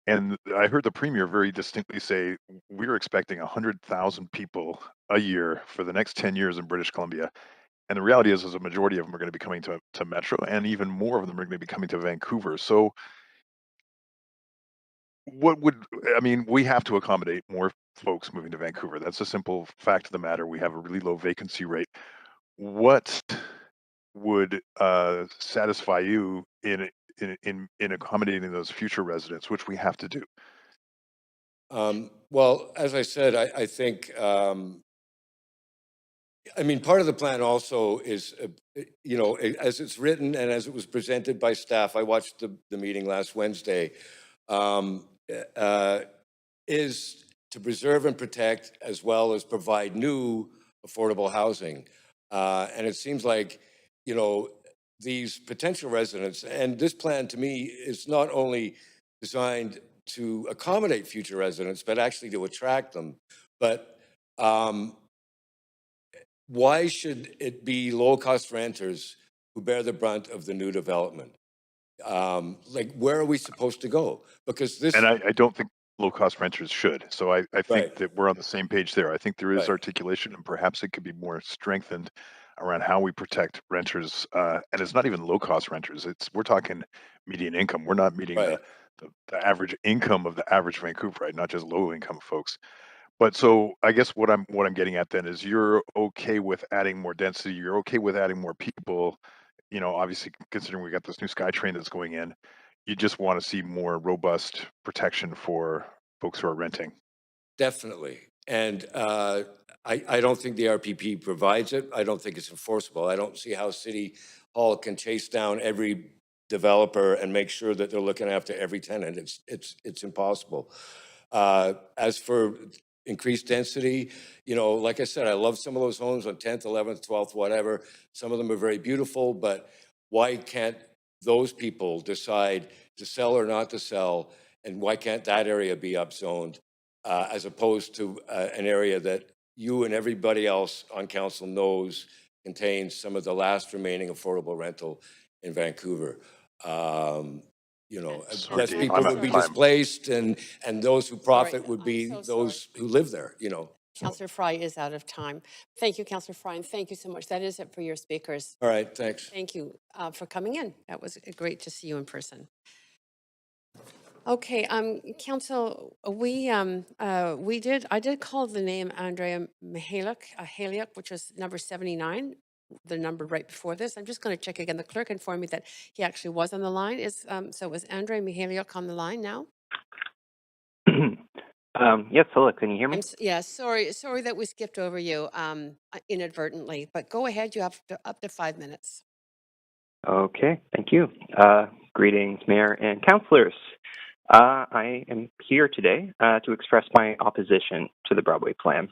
and I heard the premier very distinctly say we're expecting 100,000 people a year for the next 10 years in British Columbia, And the reality is a majority of them are going to be coming to Metro, and even more of them are going to be coming to Vancouver. So we have to accommodate more folks moving to Vancouver. That's a simple fact of the matter. We have a really low vacancy rate. What would satisfy you in accommodating those future residents, which we have to do? Well, as I said, I think, part of the plan also is, as it's written and as it was presented by staff, I watched the meeting last Wednesday, is to preserve and protect as well as provide new affordable housing. And it seems like, these potential residents, and this plan to me is not only designed to accommodate future residents, but actually to attract them. But why should it be low-cost renters who bear the brunt of the new development? Where are we supposed to go? Because this... And I don't think low-cost renters should. So I think Right. that we're on the same page there. I think there is Right. articulation, and perhaps it could be more strengthened around how we protect renters. And it's not even low-cost renters. We're talking median income. We're not meeting Right. the average income of the average Vancouverite, not just low-income folks. But so I guess what I'm getting at then is you're okay with adding more density. You're okay with adding more people. Obviously considering we got this new SkyTrain that's going in, you just want to see more robust protection for folks who are renting. Definitely. And I don't think the RPP provides it. I don't think it's enforceable. I don't see how City Hall can chase down every developer and make sure that they're looking after every tenant. It's impossible. As for increased density, like I said, I love some of those homes on 10th, 11th, 12th, whatever. Some of them are very beautiful, but why can't those people decide to sell or not to sell? And why can't that area be upzoned as opposed to an area that you and everybody else on council knows contains some of the last remaining affordable rental in Vancouver? Sorry, Less Dave, people I'm out would of be time. displaced, and those who profit would I'm be so those who live there, So, Councillor Fry is out of time. Thank you, Councillor Fry, and thank you so much. That is it for your speakers. all right, thanks. Thank you for coming in. That was great to see you in person. Okay, Council, I did call the name Andrea Mihaliuk, which was number 79, the number right before this. I'm just going to check again. The clerk informed me that he actually was on the line. So was Andrea Mihaliuk on the line now? Yes, hello, can you hear me? Yeah, sorry that we skipped over you inadvertently, but go ahead. You have up to 5 minutes. Okay, thank you. Greetings, Mayor and councillors. I am here today to express my opposition to the Broadway plan.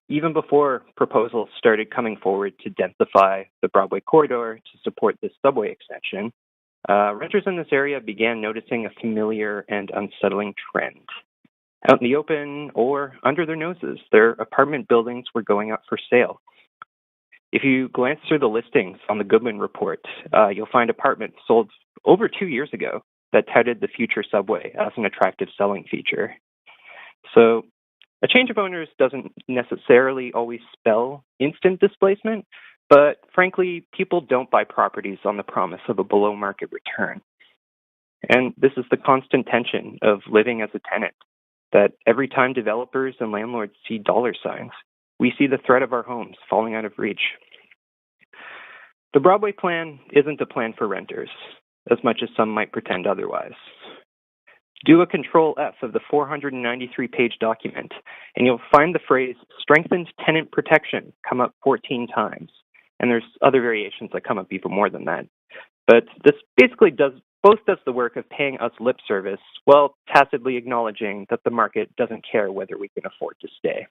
Even before proposals started coming forward to densify the Broadway corridor to support this subway extension, renters in this area began noticing a familiar and unsettling trend. Out in the open or under their noses, their apartment buildings were going up for sale. If you glance through the listings on the Goodwin report, you'll find apartments sold over 2 years ago that touted the future subway as an attractive selling feature. So a change of owners doesn't necessarily always spell instant displacement, but frankly, people don't buy properties on the promise of a below-market return. And this is the constant tension of living as a tenant, that every time developers and landlords see dollar signs, we see the threat of our homes falling out of reach. The Broadway plan isn't a plan for renters, as much as some might pretend otherwise. Do a Control F of the 493-page document, and you'll find the phrase strengthened tenant protection come up 14 times. And there's other variations that come up even more than that. But this basically does the work of paying us lip service while tacitly acknowledging that the market doesn't care whether we can afford to stay.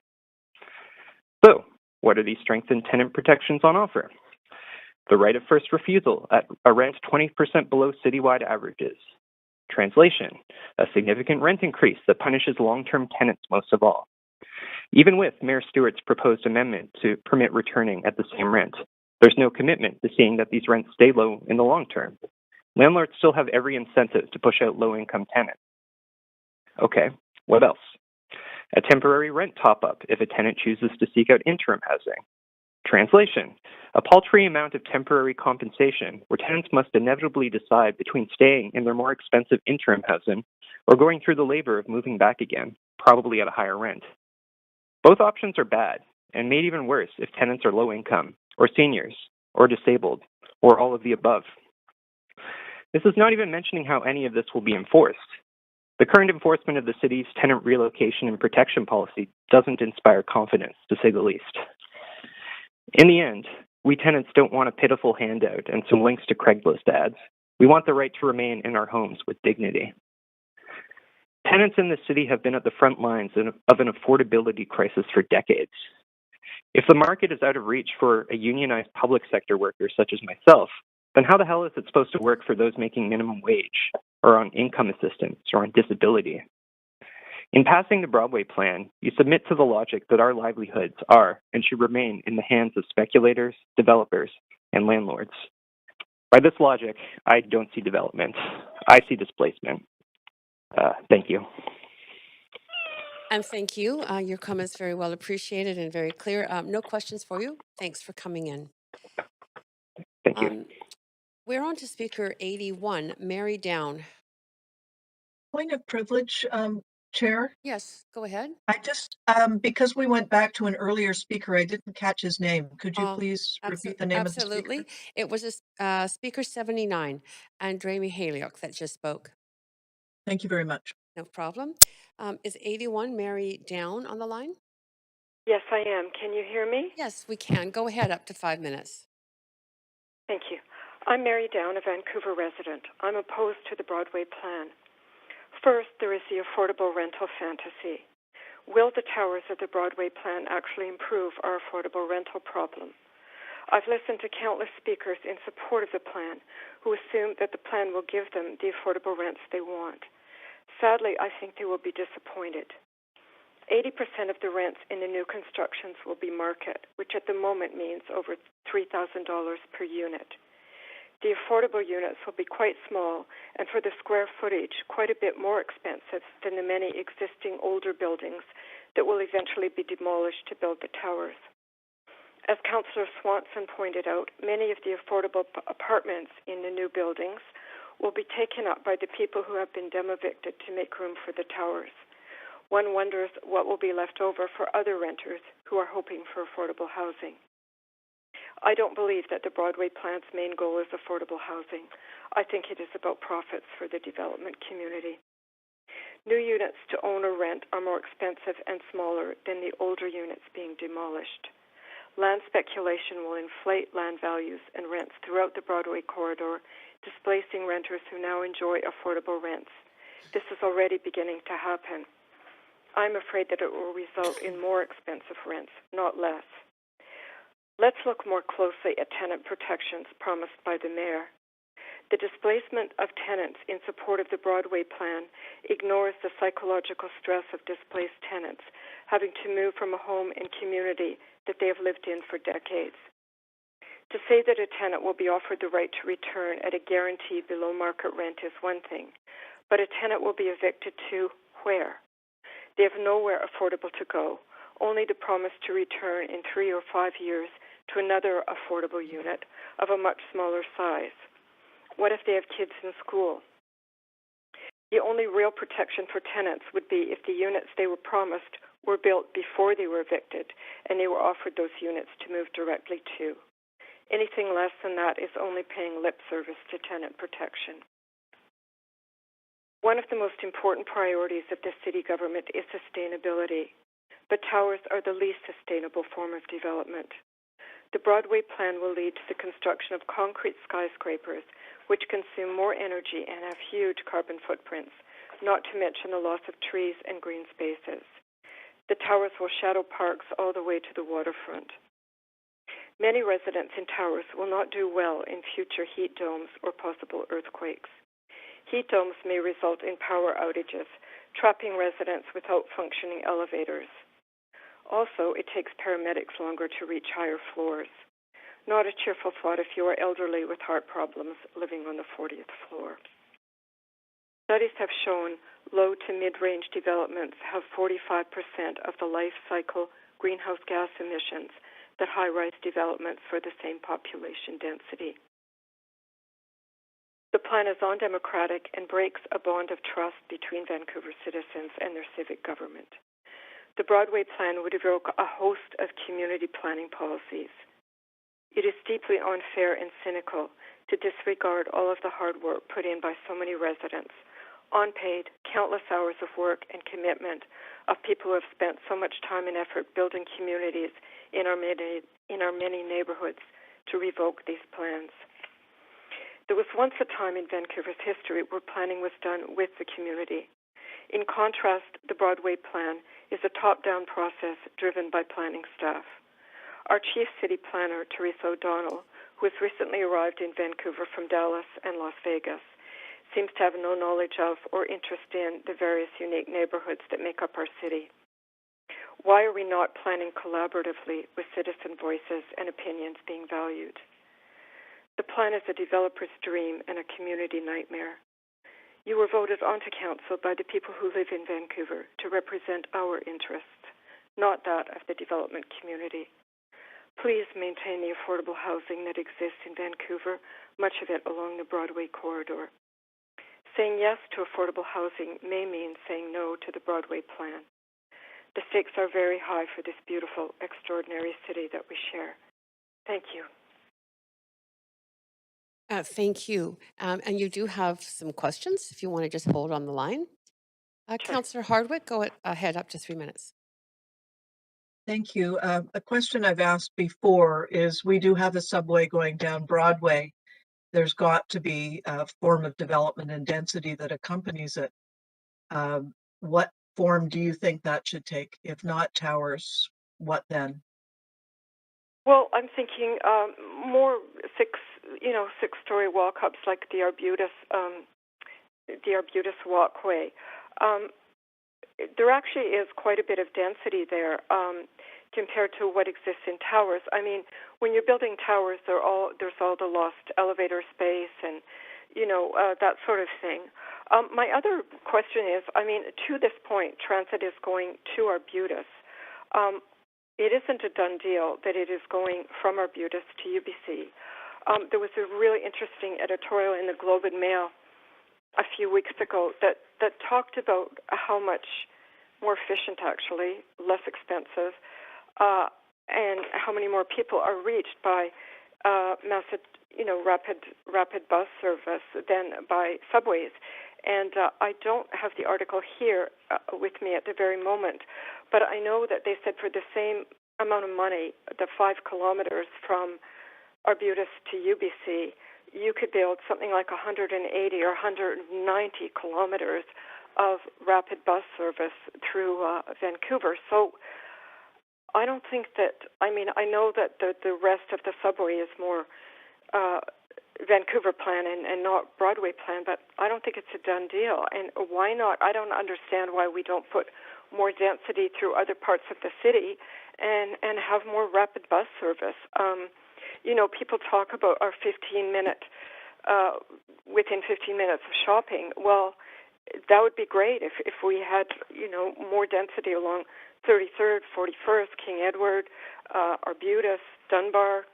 So, what are these strengthened tenant protections on offer? The right of first refusal at a rent 20% below citywide averages. Translation, a significant rent increase that punishes long-term tenants most of all. Even with Mayor Stewart's proposed amendment to permit returning at the same rent, there's no commitment to seeing that these rents stay low in the long term. Landlords still have every incentive to push out low-income tenants. Okay, what else? A temporary rent top-up if a tenant chooses to seek out interim housing. Translation: a paltry amount of temporary compensation where tenants must inevitably decide between staying in their more expensive interim housing or going through the labor of moving back again, probably at a higher rent. Both options are bad, and made even worse if tenants are low income, or seniors, or disabled, or all of the above. This is not even mentioning how any of this will be enforced. The current enforcement of the city's tenant relocation and protection policy doesn't inspire confidence, to say the least. In the end, we tenants don't want a pitiful handout and some links to Craigslist ads. We want the right to remain in our homes with dignity. Tenants in the city have been at the front lines of an affordability crisis for decades. If the market is out of reach for a unionized public sector worker such as myself, then how the hell is it supposed to work for those making minimum wage, or on income assistance, or on disability? In passing the Broadway plan, you submit to the logic that our livelihoods are and should remain in the hands of speculators, developers, and landlords. By this logic, I don't see development. I see displacement. Thank you. And thank you. Your comments very well appreciated and very clear. No questions for you. Thanks for coming in. Thank you. We're on to speaker 81, Mary Down. Point of privilege, Chair. Yes, go ahead. I just, because we went back to an earlier speaker, I didn't catch his name. Could you please repeat the name of the Absolutely. speaker? It was speaker 79, Adriane Haliock, that just spoke. Thank you very much. No problem. Is 81 Mary Down on the line? Yes, I am. Can you hear me? Yes, we can. Go ahead, up to 5 minutes. Thank you. I'm Mary Down, a Vancouver resident. I'm opposed to the Broadway plan. First, there is the affordable rental fantasy. Will the towers of the Broadway plan actually improve our affordable rental problem? I've listened to countless speakers in support of the plan who assume that the plan will give them the affordable rents they want. Sadly, I think they will be disappointed. 80% of the rents in the new constructions will be market, which at the moment means over $3,000 per unit. The affordable units will be quite small and for the square footage quite a bit more expensive than the many existing older buildings that will eventually be demolished to build the towers. As Councillor Swanson pointed out, many of the affordable apartments in the new buildings will be taken up by the people who have been demo-evicted to make room for the towers. One wonders what will be left over for other renters who are hoping for affordable housing. I don't believe that the Broadway plan's main goal is affordable housing. I think it is about profits for the development community. New units to own or rent are more expensive and smaller than the older units being demolished. Land speculation will inflate land values and rents throughout the Broadway corridor, displacing renters who now enjoy affordable rents. This is already beginning to happen. I'm afraid that it will result in more expensive rents, not less. Let's look more closely at tenant protections promised by the mayor. The displacement of tenants in support of the Broadway plan ignores the psychological stress of displaced tenants having to move from a home and community that they have lived in for decades. To say that a tenant will be offered the right to return at a guaranteed below market rent is one thing, but a tenant will be evicted to where? They have nowhere affordable to go, only the promise to return in 3 or 5 years to another affordable unit of a much smaller size. What if they have kids in school? The only real protection for tenants would be if the units they were promised were built before they were evicted and they were offered those units to move directly to. Anything less than that is only paying lip service to tenant protection. One of the most important priorities of the city government is sustainability, but towers are the least sustainable form of development. The Broadway plan will lead to the construction of concrete skyscrapers, which consume more energy and have huge carbon footprints, not to mention the loss of trees and green spaces. The towers will shadow parks all the way to the waterfront. Many residents in towers will not do well in future heat domes or possible earthquakes. Heat domes may result in power outages, trapping residents without functioning elevators. Also, it takes paramedics longer to reach higher floors. Not a cheerful thought if you are elderly with heart problems living on the 40th floor. Studies have shown low to mid-range developments have 45% of the life cycle greenhouse gas emissions that high-rise developments for the same population density. The plan is undemocratic and breaks a bond of trust between Vancouver citizens and their civic government. The Broadway plan would evoke a host of community planning policies. It is deeply unfair and cynical to disregard all of the hard work put in by so many residents, unpaid, countless hours of work and commitment of people who have spent so much time and effort building communities in our many neighborhoods, to revoke these plans. There was once a time in Vancouver's history where planning was done with the community. In contrast, the Broadway plan is a top-down process driven by planning staff. Our chief city planner, Teresa O'Donnell, who has recently arrived in Vancouver from Dallas and Las Vegas, seems to have no knowledge of or interest in the various unique neighborhoods that make up our city. Why are we not planning collaboratively with citizen voices and opinions being valued? The plan is a developer's dream and a community nightmare. You were voted onto council by the people who live in Vancouver to represent our interests, not that of the development community. Please maintain the affordable housing that exists in Vancouver, much of it along the Broadway corridor. Saying yes to affordable housing may mean saying no to the Broadway plan. The stakes are very high for this beautiful, extraordinary city that we share. Thank you. Thank you. And you do have some questions if you want to just hold on the line. Sure. Councillor Hardwick, go ahead up to 3 minutes. Thank you. A question I've asked before is, we do have a subway going down Broadway. There's got to be a form of development and density that accompanies it. What form do you think that should take? If not towers, what then? Well, I'm thinking more six-story walk-ups like the Arbutus walkway. There actually is quite a bit of density there compared to what exists in towers. I mean, when you're building towers, there's all the lost elevator space and that sort of thing. My other question is, I mean, to this point, transit is going to Arbutus. It isn't a done deal that it is going from Arbutus to UBC. There was a really interesting editorial in the Globe and Mail a few weeks ago that talked about how much more efficient, actually, less expensive, and how many more people are reached by rapid bus service than by subways. And I don't have the article here with me at the very moment, but I know that they said for the same amount of money, the 5 kilometers from Arbutus to UBC, you could build something like 180 or 190 kilometers of rapid bus service through Vancouver. So I don't think that, I know that the rest of the subway is more Vancouver plan and not Broadway plan, but I don't think it's a done deal. And why not? I don't understand why we don't put more density through other parts of the city and have more rapid bus service. People talk about our 15-minute, within 15 minutes of shopping. Well, that would be great if we had, more density along 33rd, 41st, King Edward, Arbutus, Dunbar.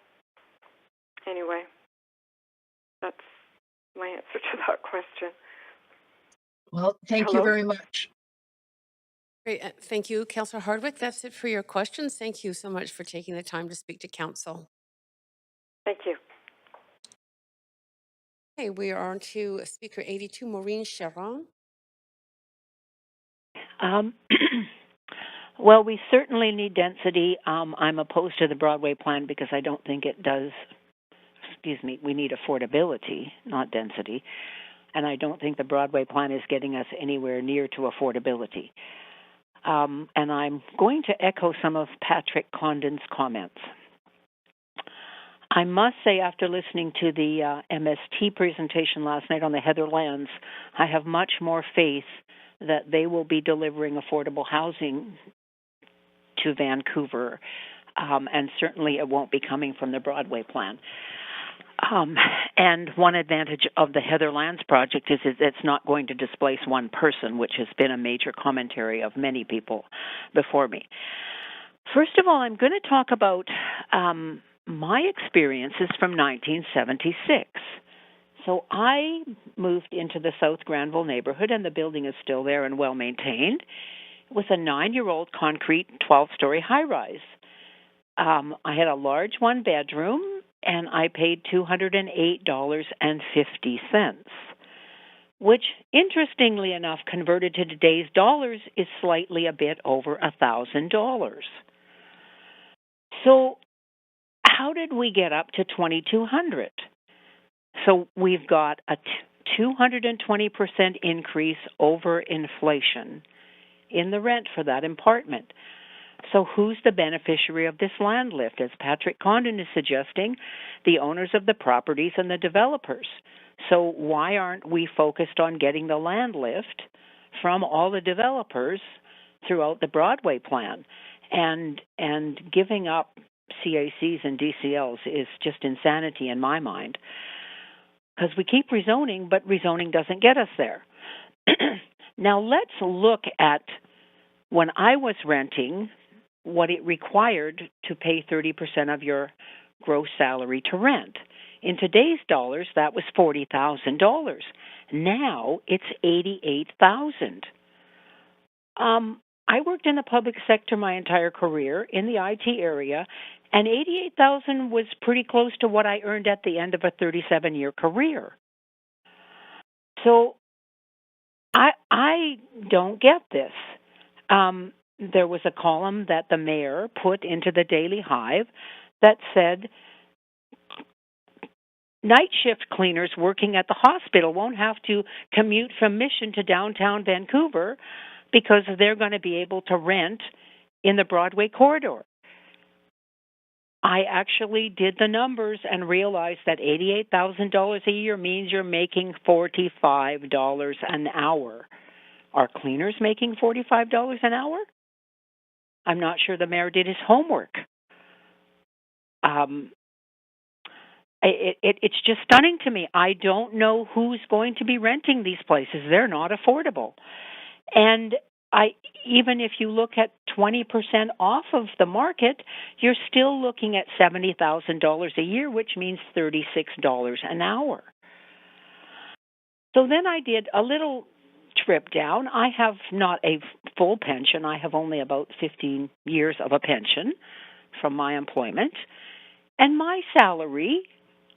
Anyway, that's my answer to that question. Well, thank you very much. Great. Thank you, Councillor Hardwick. That's it for your questions. Thank you so much for taking the time to speak to council. Thank you. Okay, we are on to Speaker 82, Maureen Charon. Well, we certainly need density. I'm opposed to the Broadway plan because I don't think it does, we need affordability, not density. And I don't think the Broadway plan is getting us anywhere near to affordability. And I'm going to echo some of Patrick Condon's comments. I must say, after listening to the MST presentation last night on the Heatherlands, I have much more faith that they will be delivering affordable housing to Vancouver, and certainly it won't be coming from the Broadway plan. And one advantage of the Heatherlands project is it's not going to displace one person, which has been a major commentary of many people before me. First of all, I'm going to talk about my experiences from 1976. So I moved into the South Granville neighborhood, and the building is still there and well maintained. It was a 9-year-old concrete 12-story high-rise. I had a large one-bedroom, and I paid $208.50, which, interestingly enough, converted to today's dollars, is slightly a bit over $1,000. So how did we get up to $2,200? So we've got a 220% increase over inflation in the rent for that apartment. So who's the beneficiary of this land lift? As Patrick Condon is suggesting, the owners of the properties and the developers. So why aren't we focused on getting the land lift from all the developers throughout the Broadway plan? And giving up CACs and DCLs is just insanity in my mind, because we keep rezoning, but rezoning doesn't get us there. Now let's look at when I was renting, what it required to pay 30% of your gross salary to rent. In today's dollars, that was $40,000. Now it's $88,000. I worked in the public sector my entire career in the IT area, and $88,000 was pretty close to what I earned at the end of a 37-year career. So I don't get this. There was a column that the mayor put into the Daily Hive that said night shift cleaners working at the hospital won't have to commute from Mission to downtown Vancouver because they're going to be able to rent in the Broadway corridor. I actually did the numbers and realized that $88,000 a year means you're making $45 an hour. Are cleaners making $45 an hour? I'm not sure the mayor did his homework. It's just stunning to me. I don't know who's going to be renting these places. They're not affordable. And even if you look at 20% off of the market, you're still looking at $70,000 a year, which means $36 an hour. So then I did a little trip down. I have not a full pension. I have only about 15 years of a pension from my employment. And my salary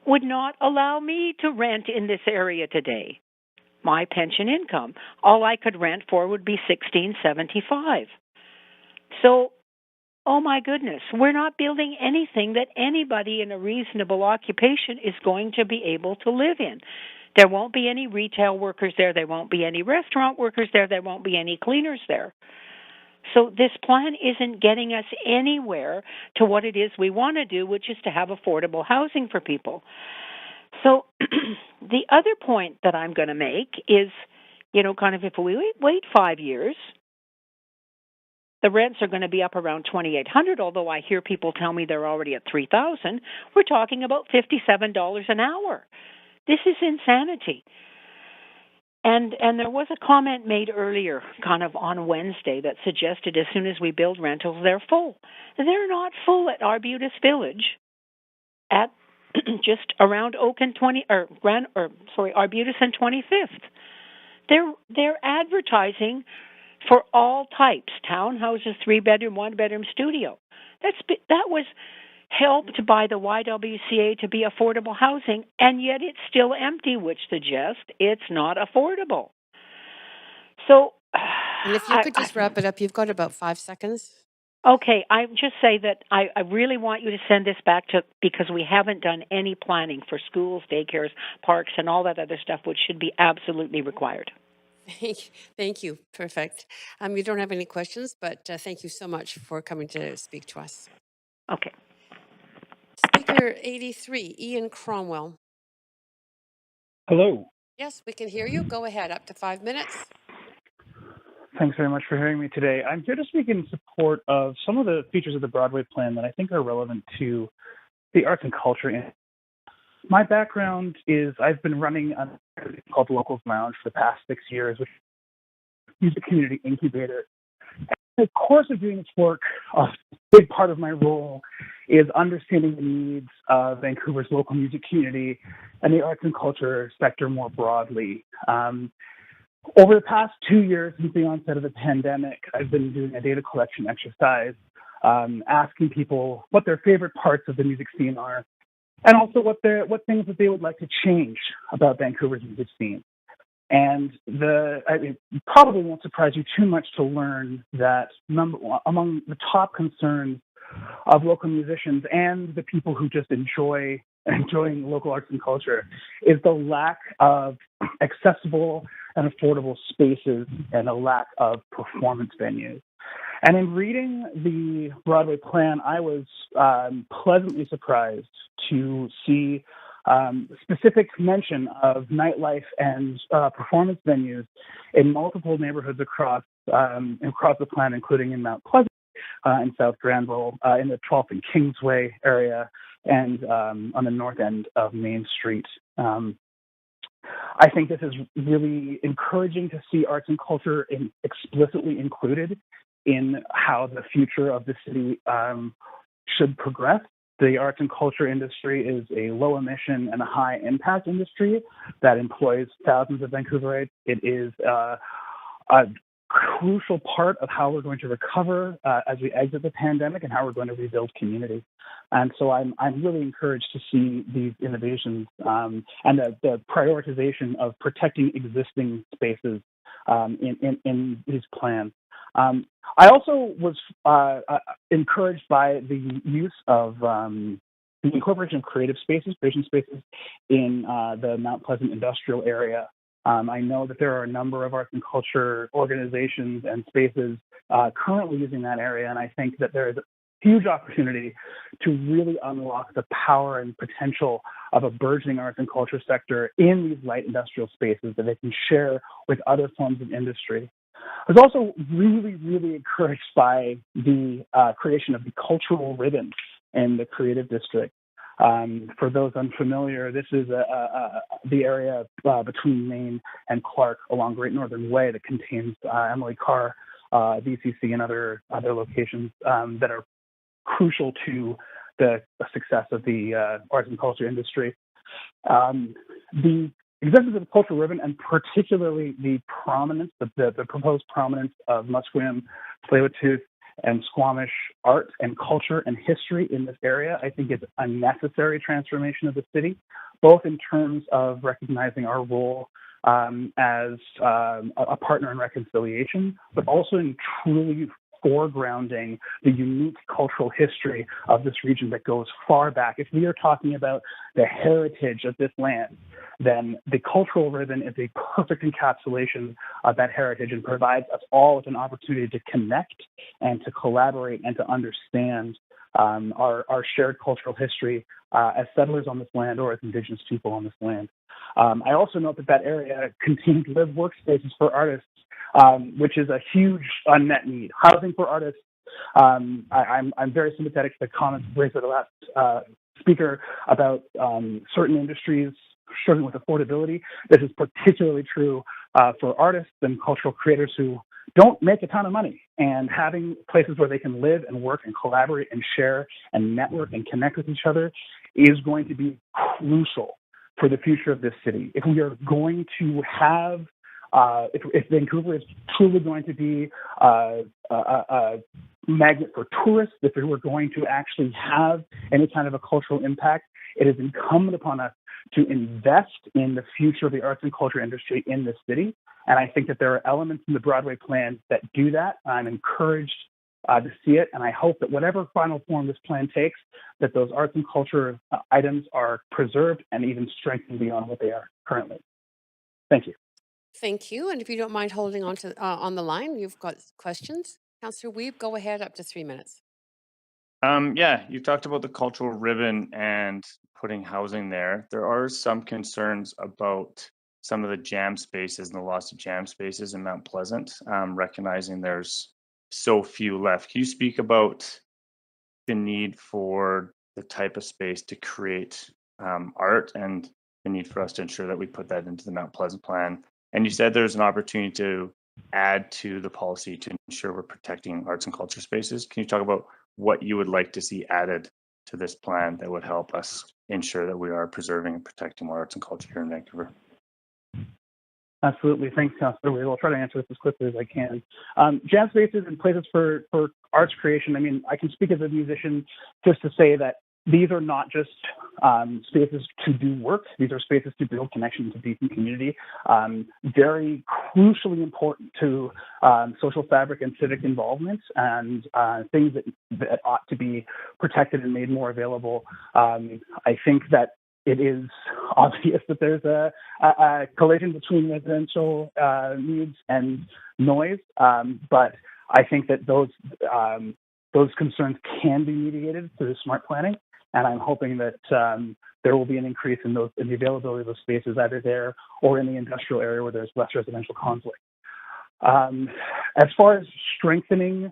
would not allow me to rent in this area today. My pension income, all I could rent for would be $16.75. So, oh my goodness, we're not building anything that anybody in a reasonable occupation is going to be able to live in. There won't be any retail workers there. There won't be any restaurant workers there. There won't be any cleaners there. So this plan isn't getting us anywhere to what it is we want to do, which is to have affordable housing for people. So the other point that I'm going to make is, kind of if we wait 5 years, the rents are going to be up around $2,800, although I hear people tell me they're already at $3,000. We're talking about $57 an hour. This is insanity. And there was a comment made earlier, kind of on Wednesday, that suggested as soon as we build rentals, they're full. They're not full at Arbutus Village, at just around Arbutus and 25th. They're advertising for all types: townhouses, 3-bedroom, 1-bedroom studio. That was helped by the YWCA to be affordable housing, and yet it's still empty, which suggests it's not affordable. So, and if you could just wrap it up, you've got about 5 seconds. Okay, I just say that I really want you to send this back because we haven't done any planning for schools, daycares, parks, and all that other stuff, which should be absolutely required. Thank you. Perfect. You don't have any questions, but thank you so much for coming to speak to us. Okay. Speaker 83, Ian Cromwell. Hello. Yes, we can hear you. Go ahead, up to 5 minutes. Thanks very much for hearing me today. I'm here to speak in support of some of the features of the Broadway plan that I think are relevant to the arts and culture. My background is I've been running a called Locals Lounge for the past 6 years, which is a community incubator. the course of doing this work, a big part of my role is understanding the needs of Vancouver's local music community and the arts and culture sector more broadly. Over the past 2 years since the onset of the pandemic, I've been doing a data collection exercise, asking people what their favorite parts of the music scene are, and also what things that they would like to change about Vancouver's music scene. And it probably won't surprise you too much to learn that among the top concerns of local musicians and the people who just enjoying local arts and culture is the lack of accessible and affordable spaces and a lack of performance venues. And in reading the Broadway plan, I was pleasantly surprised to see specific mention of nightlife and performance venues in multiple neighborhoods across the plan, including in Mount Pleasant, in South Granville, in the 12th and Kingsway area, and on the north end of Main Street. I think this is really encouraging to see arts and culture explicitly included in how the future of the city should progress. The arts and culture industry is a low emission and a high impact industry that employs thousands of Vancouverites. It is a crucial part of how we're going to recover as we exit the pandemic and how we're going to rebuild community. And so I'm really encouraged to see these innovations and the prioritization of protecting existing spaces in these plans. I also was encouraged by the use of the incorporation of creation spaces in the Mount Pleasant industrial area. I know that there are a number of arts and culture organizations and spaces currently using that area, and I think that there is a huge opportunity to really unlock the power and potential of a burgeoning arts and culture sector in these light industrial spaces that they can share with other forms of industry. I was also really, really encouraged by the creation of the cultural ribbon in the Creative District. For those unfamiliar, this is the area between Main and Clark along Great Northern Way that contains Emily Carr, VCC, and other locations that are crucial to the success of the arts and culture industry. The existence of the cultural ribbon, and particularly the prominence, the proposed prominence of Musqueam, Tsleil-Waututh, and Squamish art and culture and history in this area, I think is a necessary transformation of the city, both in terms of recognizing our role as a partner in reconciliation, but also in truly foregrounding the unique cultural history of this region that goes far back. If we are talking about the heritage of this land, then the cultural ribbon is a perfect encapsulation of that heritage and provides us all with an opportunity to connect and to collaborate and to understand our shared cultural history as settlers on this land or as Indigenous people on this land. I also note that area contains live workspaces for artists, which is a huge unmet need. Housing for artists. I'm very sympathetic to the comments raised by the last speaker about certain industries struggling with affordability. This is particularly true for artists and cultural creators who don't make a ton of money, and having places where they can live and work and collaborate and share and network and connect with each other is going to be crucial for the future of this city. If we are going to have if Vancouver is truly going to be a magnet for tourists, if we're going to actually have any kind of a cultural impact, it is incumbent upon us to invest in the future of the arts and culture industry in this city. And I think that there are elements in the Broadway plan that do that. I'm encouraged to see it, and I hope that whatever final form this plan takes, that those arts and culture items are preserved and even strengthened beyond what they are currently. Thank you. Thank you. And if you don't mind holding on to on the line, you've got questions. Councillor Weeb, go ahead, up to 3 minutes. Yeah, you talked about the cultural ribbon and putting housing there. There are some concerns about some of the jam spaces and the loss of jam spaces in Mount Pleasant, recognizing there's so few left. Can you speak about the need for the type of space to create art and the need for us to ensure that we put that into the Mount Pleasant plan? And you said there's an opportunity to add to the policy to ensure we're protecting arts and culture spaces. Can you talk about what you would like to see added to this plan that would help us ensure that we are preserving and protecting more arts and culture here in Vancouver? Absolutely. Thanks, Councillor. I'll try to answer this as quickly as I can. Jam spaces and places for arts creation. I mean, I can speak as a musician just to say that these are not just spaces to do work. These are spaces to build connection to decent community. Very crucially important to social fabric and civic involvement, and things that ought to be protected and made more available. I think that it is obvious that there's a collision between residential needs and noise, but I think that those concerns can be mediated through smart planning, and I'm hoping that there will be an increase in the availability of those spaces either there or in the industrial area where there's less residential conflict. As far as strengthening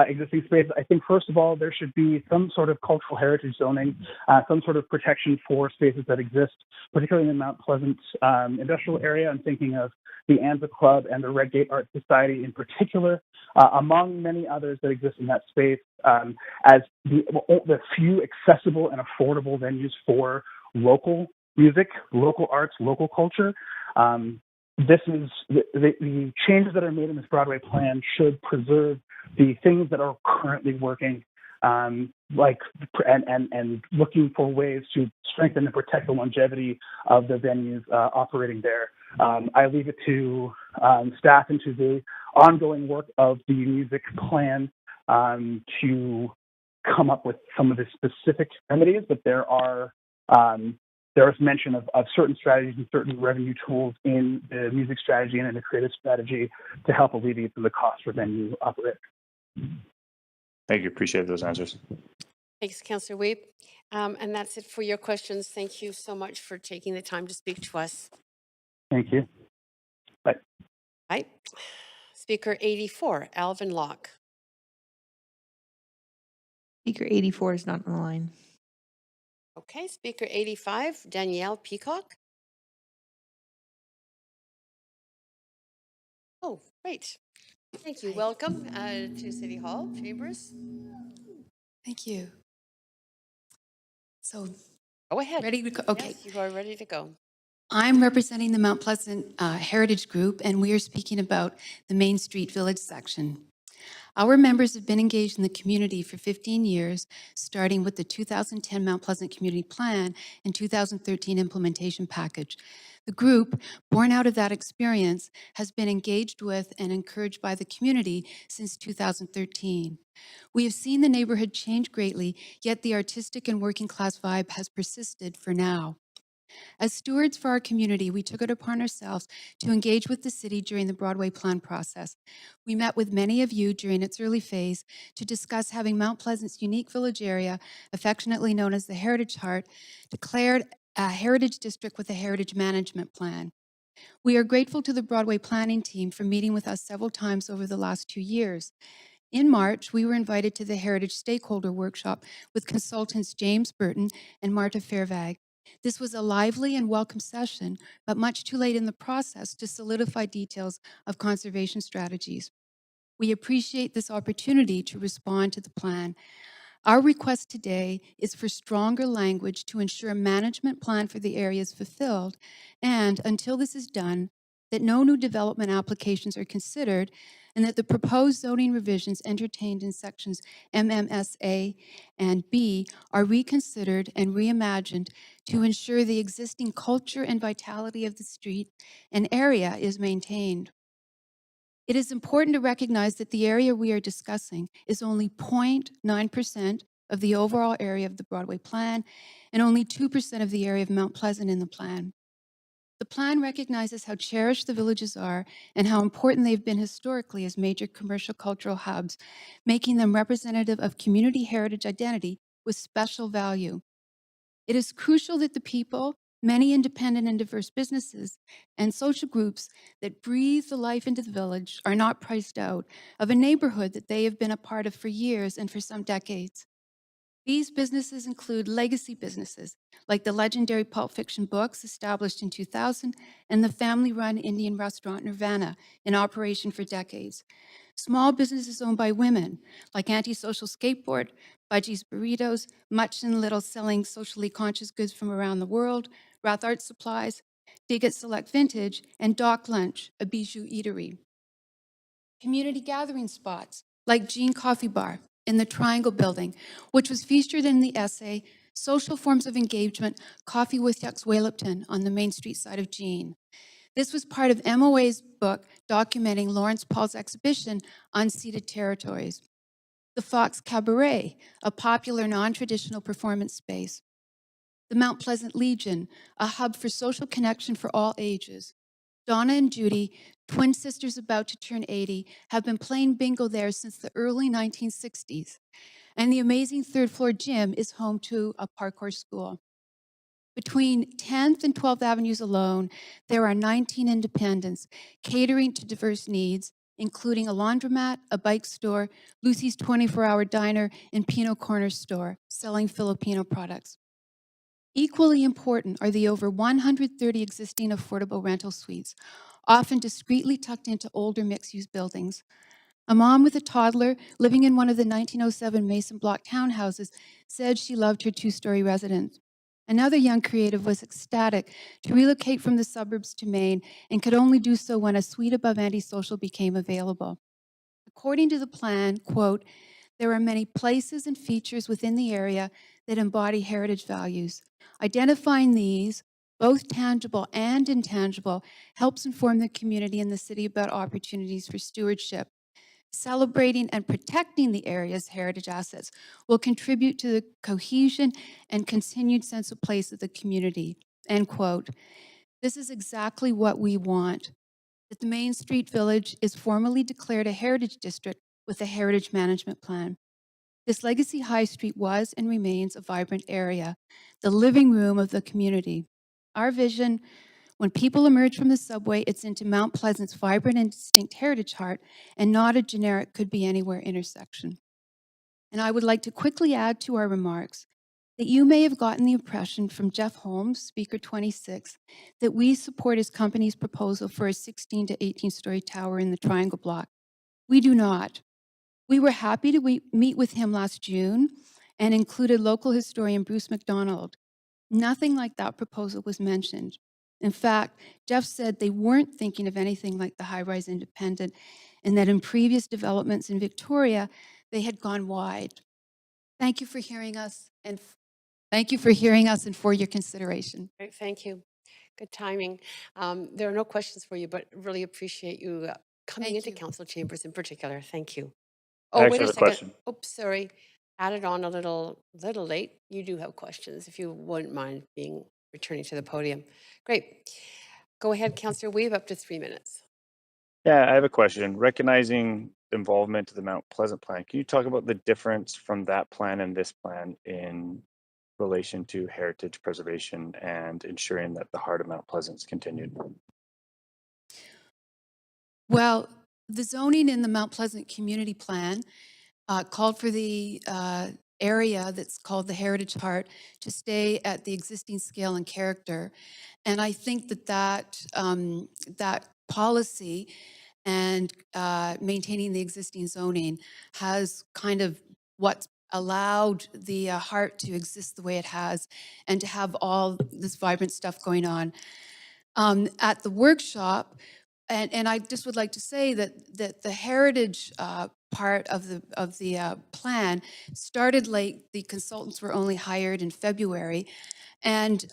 existing spaces, I think first of all there should be some sort of cultural heritage zoning, some sort of protection for spaces that exist, particularly in the Mount Pleasant industrial area. I'm thinking of the Anza Club and the Redgate Art Society in particular, among many others that exist in that space, as the few accessible and affordable venues for local music, local arts, local culture. This is the changes that are made in this Broadway plan should preserve the things that are currently working, like and looking for ways to strengthen and protect the longevity of the venues operating there. I leave it to staff and to the ongoing work of the music plan to come up with some of the specific remedies, but there is mention of certain strategies and certain revenue tools in the music strategy and in the creative strategy to help alleviate some of the costs for venue operators. Thank you. Appreciate those answers. Thanks, Councillor Weep. And that's it for your questions. Thank you so much for taking the time to speak to us. Thank you. Bye. Right. Speaker 84, Alvin Locke. Speaker 84 is not on the line. Okay, Speaker 85, Danielle Peacock. Oh, great. Thank you. Welcome to City Hall Chambers. Thank you. So, go ahead. Ready to go? Okay. Yes, you are ready to go. I'm representing the Mount Pleasant Heritage Group, and we are speaking about the Main Street Village section. Our members have been engaged in the community for 15 years, starting with the 2010 Mount Pleasant Community Plan and 2013 implementation package. The group, born out of that experience, has been engaged with and encouraged by the community since 2013. We have seen the neighborhood change greatly, yet the artistic and working class vibe has persisted for now. As stewards for our community, we took it upon ourselves to engage with the city during the Broadway plan process. We met with many of you during its early phase to discuss having Mount Pleasant's unique village area, affectionately known as the Heritage Heart, declared a heritage district with a heritage management plan. We are grateful to the Broadway planning team for meeting with us several times over the last 2 years. In March, we were invited to the Heritage Stakeholder Workshop with consultants James Burton and Marta Fairvag. This was a lively and welcome session, but much too late in the process to solidify details of conservation strategies. We appreciate this opportunity to respond to the plan. Our request today is for stronger language to ensure a management plan for the area is fulfilled, and until this is done, that no new development applications are considered, and that the proposed zoning revisions entertained in sections MMSA and B are reconsidered and reimagined to ensure the existing culture and vitality of the street and area is maintained. It is important to recognize that the area we are discussing is only 0.9% of the overall area of the Broadway plan and only 2% of the area of Mount Pleasant in the plan. The plan recognizes how cherished the villages are and how important they've been historically as major commercial cultural hubs, making them representative of community heritage identity with special value. It is crucial that the people, many independent and diverse businesses, and social groups that breathe the life into the village are not priced out of a neighborhood that they have been a part of for years and for some decades. These businesses include legacy businesses like the legendary Pulp Fiction Books, established in 2000, and the family-run Indian restaurant Nirvana, in operation for decades. Small businesses owned by women, like Antisocial Skateboard, Budgie's Burritos, Much and Little selling socially conscious goods from around the world, Rath Art Supplies, Dig It Select Vintage, and Doc Lunch, a bijou eatery. Community gathering spots, like Jean Coffee Bar in the Triangle Building, which was featured in the essay Social Forms of Engagement, Coffee with Yucks Whalupton on the Main Street side of Jean. This was part of MOA's book documenting Lawrence Paul's exhibition, Unceded Territories. The Fox Cabaret, a popular non-traditional performance space. The Mount Pleasant Legion, a hub for social connection for all ages. Donna and Judy, twin sisters about to turn 80, have been playing bingo there since the early 1960s. And the amazing third floor gym is home to a parkour school. Between 10th and 12th Avenues alone, there are 19 independents catering to diverse needs, including a laundromat, a bike store, Lucy's 24-hour diner, and Pinot Corner store, selling Filipino products. Equally important are the over 130 existing affordable rental suites, often discreetly tucked into older mixed-use buildings. A mom with a toddler living in one of the 1907 Mason block townhouses said she loved her two-story residence. Another young creative was ecstatic to relocate from the suburbs to Maine and could only do so when a suite above Antisocial became available. According to the plan, quote, there are many places and features within the area that embody heritage values. Identifying these, both tangible and intangible, helps inform the community and the city about opportunities for stewardship. Celebrating and protecting the area's heritage assets will contribute to the cohesion and continued sense of place of the community, end quote. This is exactly what we want, that the Main Street Village is formally declared a heritage district with a heritage management plan. This legacy high street was and remains a vibrant area, the living room of the community. Our vision, when people emerge from the subway, it's into Mount Pleasant's vibrant and distinct heritage heart, and not a generic could-be-anywhere intersection. And I would like to quickly add to our remarks that you may have gotten the impression from Jeff Holmes, Speaker 26, that we support his company's proposal for a 16 to 18-story tower in the Triangle Block. We do not. We were happy to meet with him last June and included local historian Bruce McDonald. Nothing like that proposal was mentioned. In fact, Jeff said they weren't thinking of anything like the high-rise independent, and that in previous developments in Victoria, they had gone wide. Thank you for hearing us, and for your consideration. Great, thank you. Good timing. There are no questions for you, but really appreciate you coming into council chambers in particular. Thank you. I Oh, actually wait a have a second. question. Oops, sorry. Added on a little late. You do have questions, if you wouldn't mind returning to the podium. Great. Go ahead, Councillor Weave, up to 3 minutes. Yeah, I have a question. Recognizing involvement to the Mount Pleasant plan, can you talk about the difference from that plan and this plan in relation to heritage preservation and ensuring that the heart of Mount Pleasant's continued? Well, the zoning in the Mount Pleasant Community Plan called for the area that's called the Heritage Heart to stay at the existing scale and character. And I think that policy and maintaining the existing zoning has kind of what's allowed the heart to exist the way it has and to have all this vibrant stuff going on. At the workshop, and I just would like to say that the heritage part of the plan started late. The consultants were only hired in February, and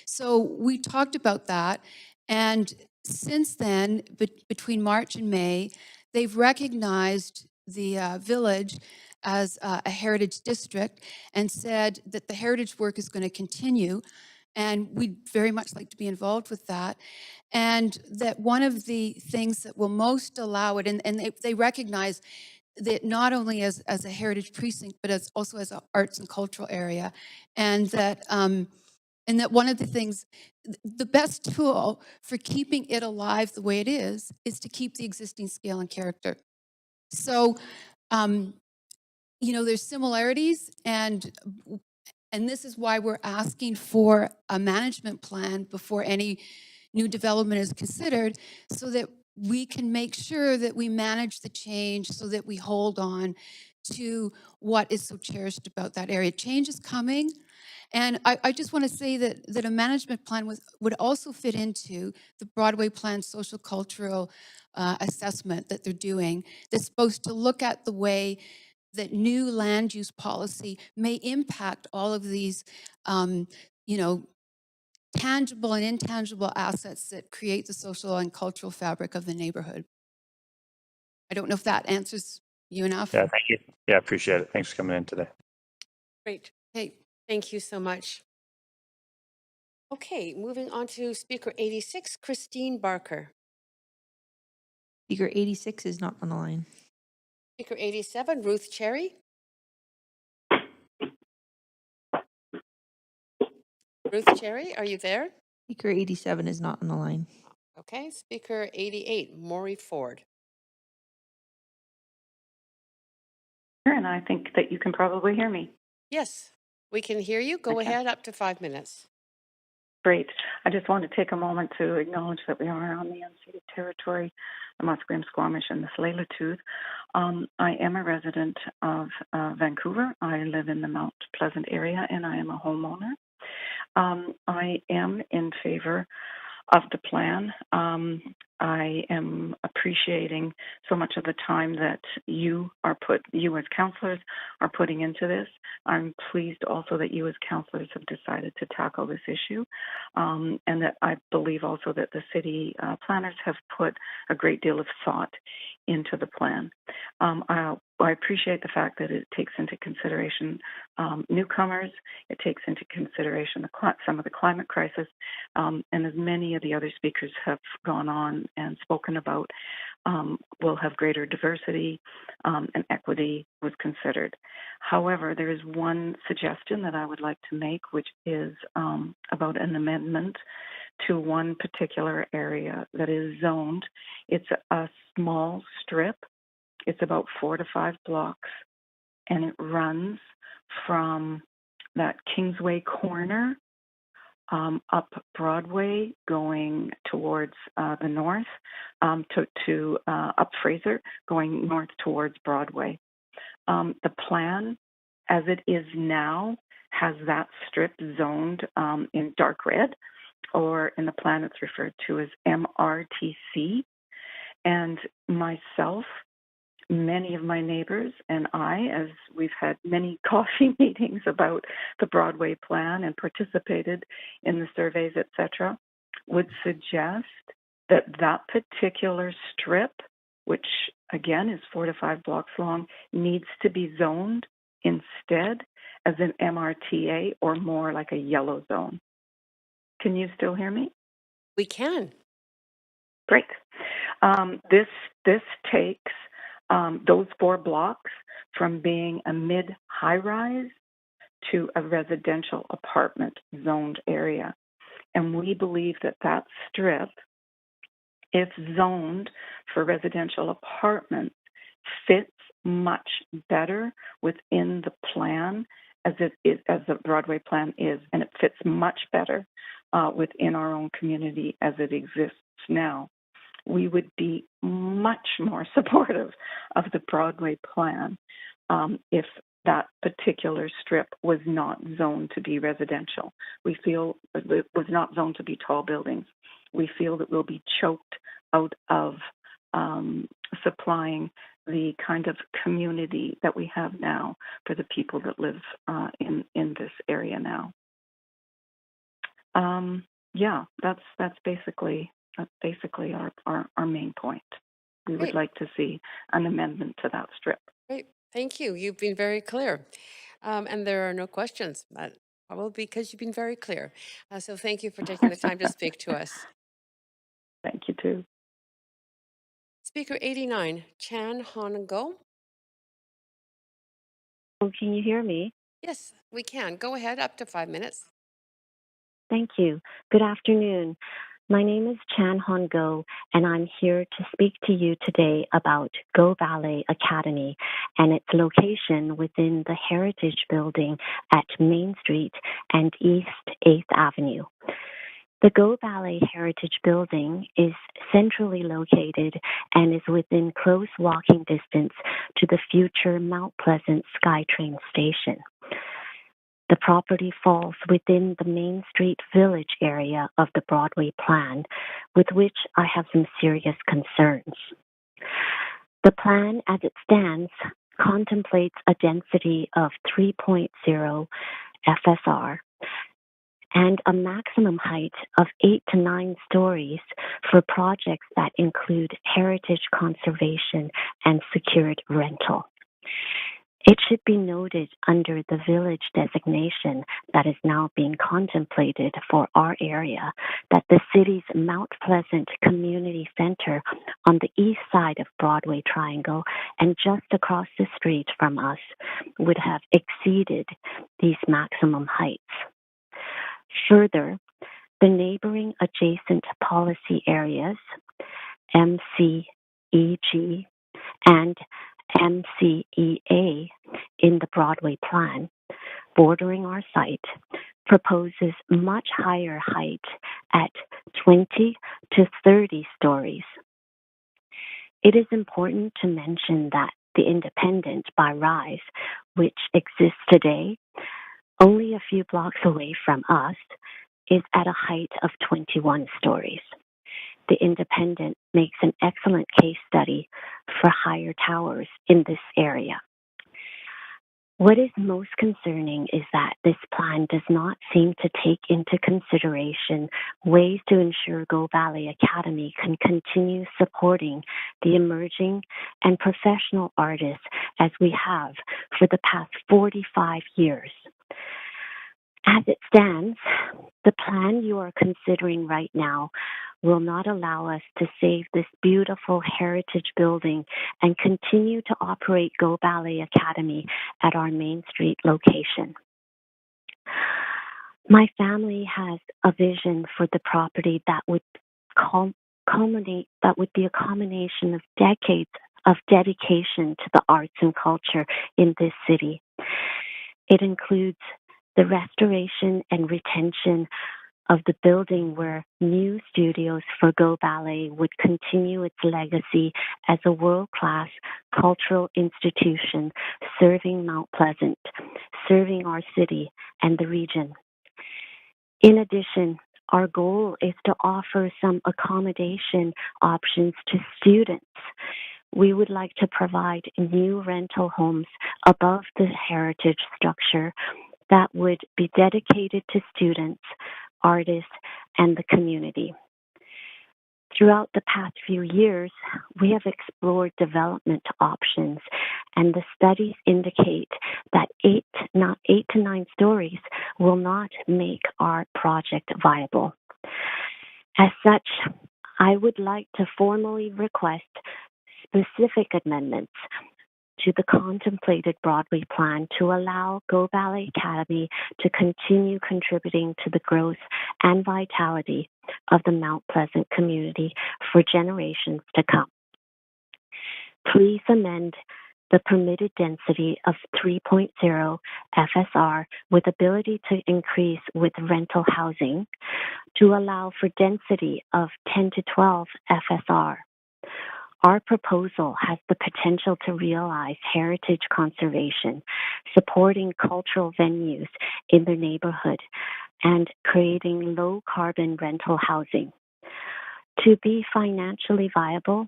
so we talked about that. And since then, between March and May, they've recognized the village as a heritage district and said that the heritage work is going to continue. And we'd very much like to be involved with that. And that one of the things that will most allow it, and they recognize that not only as a heritage precinct, but as also as an arts and cultural area. And that one of the things, the best tool for keeping it alive the way it is to keep the existing scale and character. So there's similarities, and this is why we're asking for a management plan before any new development is considered, so that we can make sure that we manage the change, so that we hold on to what is so cherished about that area. Change is coming. And I just want to say that a management plan would also fit into the Broadway Plan social cultural assessment that they're doing. That's supposed to look at the way that new land use policy may impact all of these, tangible and intangible assets that create the social and cultural fabric of the neighborhood. I don't know if that answers you enough. Yeah, thank you. Yeah, appreciate it. Thanks for coming in today. Great. Hey, thank you so much. Okay, moving on to Speaker 86, Christine Barker. Speaker 86 is not on the line. Speaker 87, Ruth Cherry. Ruth Cherry, are you there? Speaker 87 is not on the line. Okay, Speaker 88, Maury Ford. And I think that you can probably hear me. Yes, we can hear you. Go ahead, up to 5 minutes. Great. I just want to take a moment to acknowledge that we are on the unceded territory, the Musqueam, Squamish, and the Tsleil-Waututh. I am a resident of Vancouver. I live in the Mount Pleasant area, and I am a homeowner. I am in favor of the plan. I am appreciating so much of the time that you as councillors are putting into this. I'm pleased also that you as councillors have decided to tackle this issue, and that I believe also that the city planners have put a great deal of thought into the plan. I appreciate the fact that it takes into consideration newcomers. It takes into consideration some of the climate crisis, and as many of the other speakers have gone on and spoken about, will have greater diversity and equity was considered. However, there is one suggestion that I would like to make, which is about an amendment to one particular area that is zoned. It's a small strip. It's about 4 to 5 blocks, and it runs from that Kingsway corner up Broadway going towards the north to up Fraser going north towards Broadway. The plan as it is now has that strip zoned in dark red, or in the plan it's referred to as MRTC. And myself, many of my neighbors, and I, as we've had many coffee meetings about the Broadway plan and participated in the surveys, etc., would suggest that that particular strip, which again is 4 to 5 blocks long, needs to be zoned instead as an MRTA, or more like a yellow zone. Can you still hear me? We can. Great. This takes those 4 blocks from being a mid-high rise to a residential apartment zoned area. And we believe that that strip, if zoned for residential apartments, fits much better within the plan as the Broadway plan is, and it fits much better within our own community as it exists now. We would be much more supportive of the Broadway plan if that particular strip was not zoned to be residential. We feel it was not zoned to be tall buildings. We feel that we'll be choked out of supplying the kind of community that we have now for the people that live in this area now. That's basically our main point. We would like to see an amendment to that strip. Great, thank you. You've been very clear. And there are no questions, probably because you've been very clear. So thank you for taking the time to speak to us. Thank you too. Speaker 89, Chan Hon-go. Oh, can you hear me? Yes, we can. Go ahead, up to 5 minutes. Thank you. Good afternoon. My name is Chan Hon Go, and I'm here to speak to you today about Go Ballet Academy and its location within the Heritage Building at Main Street and East 8th Avenue. The Go Ballet Heritage Building is centrally located and is within close walking distance to the future Mount Pleasant SkyTrain station. The property falls within the Main Street Village area of the Broadway plan, with which I have some serious concerns. The plan as it stands contemplates a density of 3.0 FSR and a maximum height of 8 to 9 stories for projects that include heritage conservation and secured rental. It should be noted under the village designation that is now being contemplated for our area that the city's Mount Pleasant Community Center on the east side of Broadway Triangle and just across the street from us would have exceeded these maximum heights. Further, the neighboring adjacent policy areas, MCEG and MCEA in the Broadway plan, bordering our site, proposes much higher height at 20 to 30 stories. It is important to mention that the Independent by Rise, which exists today only a few blocks away from us, is at a height of 21 stories. The Independent makes an excellent case study for higher towers in this area. What is most concerning is that this plan does not seem to take into consideration ways to ensure Go Ballet Academy can continue supporting the emerging and professional artists as we have for the past 45 years. As it stands, the plan you are considering right now will not allow us to save this beautiful heritage building and continue to operate Go Ballet Academy at our Main Street location. My family has a vision for the property that would be a combination of decades of dedication to the arts and culture in this city. It includes the restoration and retention of the building where new studios for Go Ballet would continue its legacy as a world-class cultural institution serving Mount Pleasant, serving our city and the region. In addition, our goal is to offer some accommodation options to students. We would like to provide new rental homes above the heritage structure that would be dedicated to students, artists, and the community. Throughout the past few years, we have explored development options, and the studies indicate that 8 to 9 stories will not make our project viable. As such, I would like to formally request specific amendments to the contemplated Broadway plan to allow Go Ballet Academy to continue contributing to the growth and vitality of the Mount Pleasant community for generations to come. Please amend the permitted density of 3.0 FSR with ability to increase with rental housing to allow for density of 10 to 12 FSR. Our proposal has the potential to realize heritage conservation, supporting cultural venues in the neighborhood, and creating low-carbon rental housing. To be financially viable,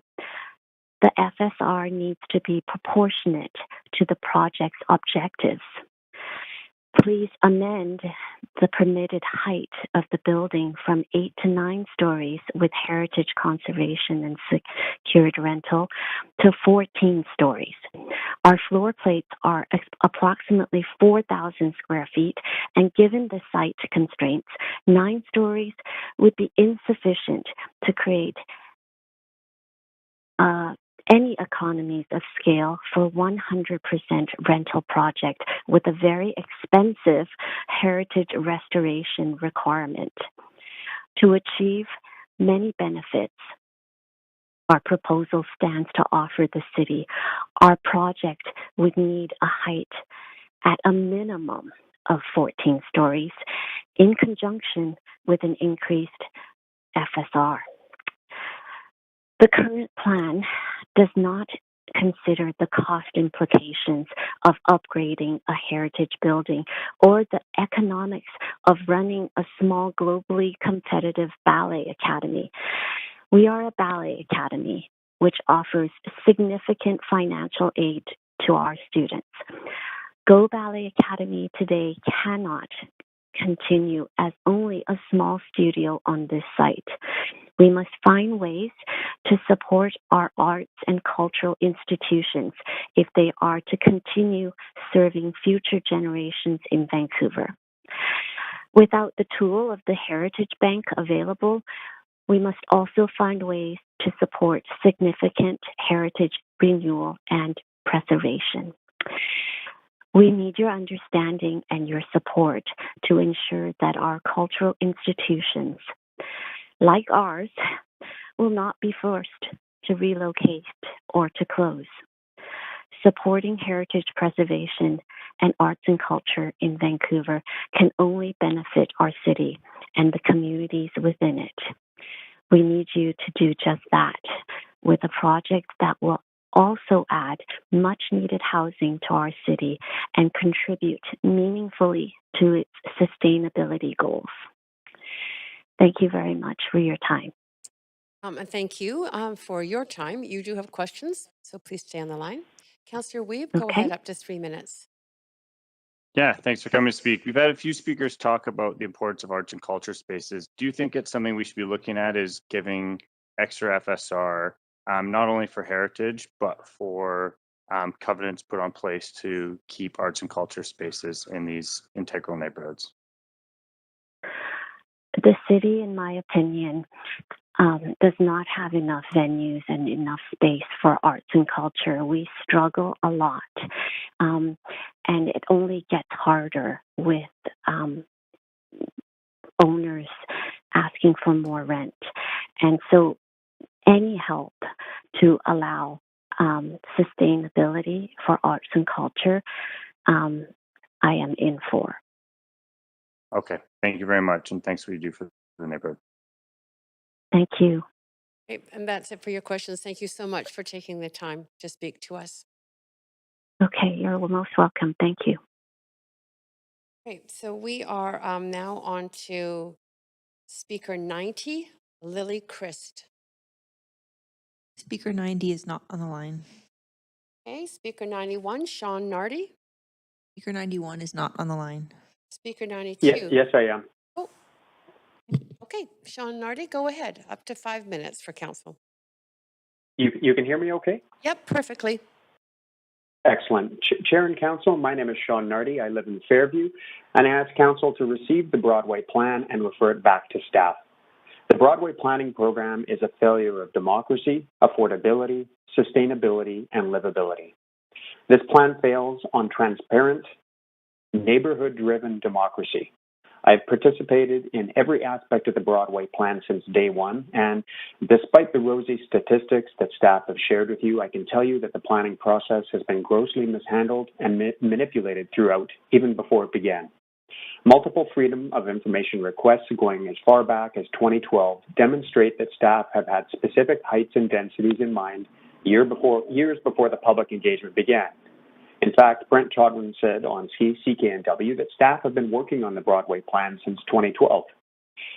the FSR needs to be proportionate to the project's objectives. Please amend the permitted height of the building from 8 to 9 stories with heritage conservation and secured rental to 14 stories. Our floor plates are approximately 4,000 square feet, and given the site constraints, 9 stories would be insufficient to create any economies of scale for 100% rental project with a very expensive heritage restoration requirement. To achieve many benefits our proposal stands to offer the city. Our project would need a height at a minimum of 14 stories in conjunction with an increased FSR. The current plan does not consider the cost implications of upgrading a heritage building or the economics of running a small, globally competitive ballet academy. We are a ballet academy which offers significant financial aid to our students. Go Ballet Academy today cannot continue as only a small studio on this site. We must find ways to support our arts and cultural institutions if they are to continue serving future generations in Vancouver. Without the tool of the Heritage Bank available, we must also find ways to support significant heritage renewal and preservation. We need your understanding and your support to ensure that our cultural institutions, like ours, will not be forced to relocate or to close. Supporting heritage preservation and arts and culture in Vancouver can only benefit our city and the communities within it. We need you to do just that with a project that will also add much needed housing to our city and contribute meaningfully to its sustainability goals. Thank you very much for your time. And thank you for your time. You do have questions, so please stay on the line. Councillor Weeb, go ahead, up to 3 minutes. Yeah, thanks for coming to speak. We've had a few speakers talk about the importance of arts and culture spaces. Do you think it's something we should be looking at is giving extra FSR, not only for heritage, but for covenants put on place to keep arts and culture spaces in these integral neighborhoods? The city, in my opinion, does not have enough venues and enough space for arts and culture. We struggle a lot, and it only gets harder with owners asking for more rent. And so any help to allow sustainability for arts and culture, I am in for. Okay, thank you very much, and thanks for what you do for the neighborhood. Thank you. Okay, and that's it for your questions. Thank you so much for taking the time to speak to us. Okay, you're most welcome. Thank you. Okay, so we are now on to speaker 90, Lily Christ. Speaker 90 is not on the line. Okay, speaker 91, Sean Nardi. Speaker 91 is not on the line. Speaker 92. Yes, I am. Oh, okay, Sean Nardi, go ahead. Up to 5 minutes for council. You can hear me okay? Yep, perfectly. Excellent. Chair and Council, my name is Sean Nardi. I live in Fairview, and I ask Council to receive the Broadway plan and refer it back to staff. The Broadway planning program is a failure of democracy, affordability, sustainability, and livability. This plan fails on transparent, neighborhood-driven democracy. I've participated in every aspect of the Broadway plan since day one, and despite the rosy statistics that staff have shared with you, I can tell you that the planning process has been grossly mishandled and manipulated throughout, even before it began. Multiple Freedom of Information requests going as far back as 2012 demonstrate that staff have had specific heights and densities in mind years before the public engagement began. In fact, Brent Chodwin said on CKNW that staff have been working on the Broadway plan since 2012.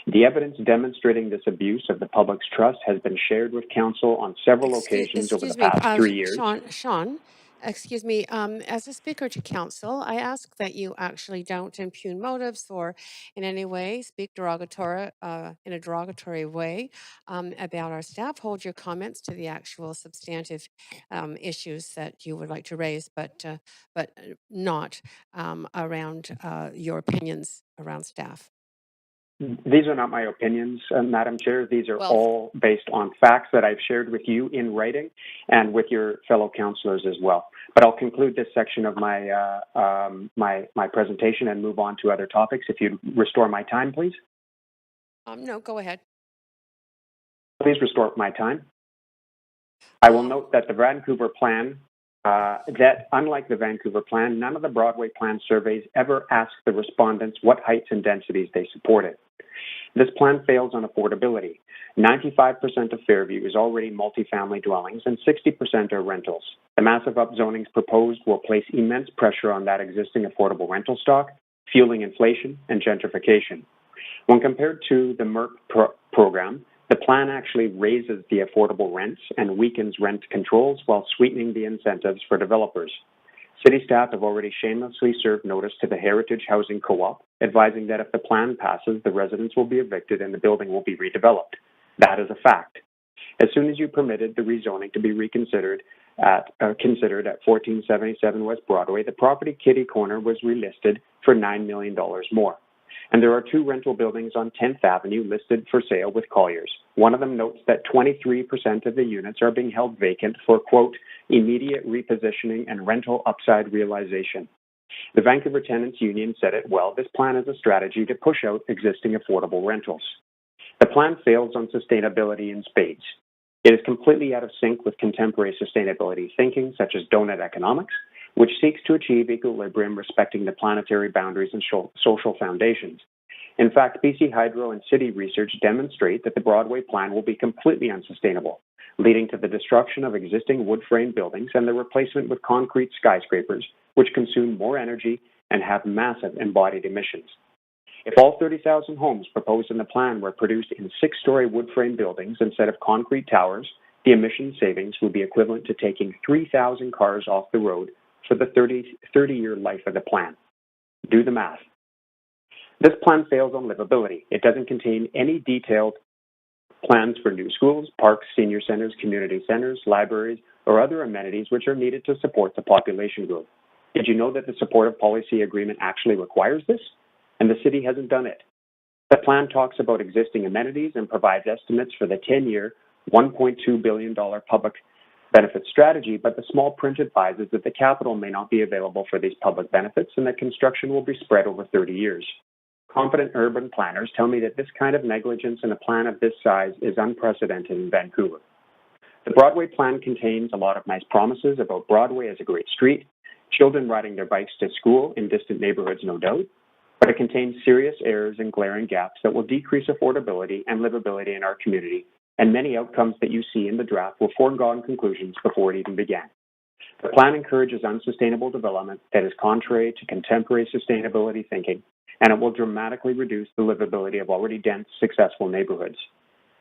The evidence demonstrating this abuse of the public's trust has been shared with Council on several occasions over the past 3 years. Sean, excuse me, as a speaker to council, I ask that you actually don't impugn motives or in any way speak in a derogatory way about our staff. Hold your comments to the actual substantive issues that you would like to raise, but not around your opinions around staff. These are not my opinions, Madam Chair. These are all based on facts that I've shared with you in writing and with your fellow councillors as well. But I'll conclude this section of my my presentation and move on to other topics. If you'd restore my time, please. No, go ahead. Please restore my time. I will note that the Vancouver plan, that unlike the Vancouver plan, none of the Broadway plan surveys ever asked the respondents what heights and densities they supported. This plan fails on affordability. 95% of Fairview is already multifamily dwellings and 60% are rentals. The massive upzonings proposed will place immense pressure on that existing affordable rental stock, fueling inflation and gentrification. When compared to the MERC program, the plan actually raises the affordable rents and weakens rent controls while sweetening the incentives for developers. City staff have already shamelessly served notice to the Heritage Housing Co-op, advising that if the plan passes, the residents will be evicted and the building will be redeveloped. That is a fact. As soon as you permitted the rezoning to be considered at 1477 West Broadway, the property kitty corner was relisted for $9 million more. And there are 2 rental buildings on 10th Avenue listed for sale with Colliers. One of them notes that 23% of the units are being held vacant for, quote, immediate repositioning and rental upside realization. The Vancouver Tenants Union said it well. This plan is a strategy to push out existing affordable rentals. The plan fails on sustainability in spades. It is completely out of sync with contemporary sustainability thinking, such as donut economics, which seeks to achieve equilibrium respecting the planetary boundaries and social foundations. In fact, BC Hydro and City research demonstrate that the Broadway plan will be completely unsustainable, leading to the destruction of existing wood frame buildings and the replacement with concrete skyscrapers, which consume more energy and have massive embodied emissions. If all 30,000 homes proposed in the plan were produced in 6-story wood frame buildings instead of concrete towers, the emission savings would be equivalent to taking 3,000 cars off the road for the 30-year life of the plan. Do the math. This plan fails on livability. It doesn't contain any detailed plans for new schools, parks, senior centers, community centers, libraries, or other amenities which are needed to support the population growth. Did you know that the supportive policy agreement actually requires this? And the city hasn't done it. The plan talks about existing amenities and provides estimates for the 10-year, $1.2 billion public benefit strategy, but the small print advises that the capital may not be available for these public benefits and that construction will be spread over 30 years. Competent urban planners tell me that this kind of negligence in a plan of this size is unprecedented in Vancouver. The Broadway plan contains a lot of nice promises about Broadway as a great street, children riding their bikes to school in distant neighborhoods, no doubt, but it contains serious errors and glaring gaps that will decrease affordability and livability in our community, and many outcomes that you see in the draft were foregone conclusions before it even began. The plan encourages unsustainable development that is contrary to contemporary sustainability thinking, and it will dramatically reduce the livability of already dense, successful neighborhoods.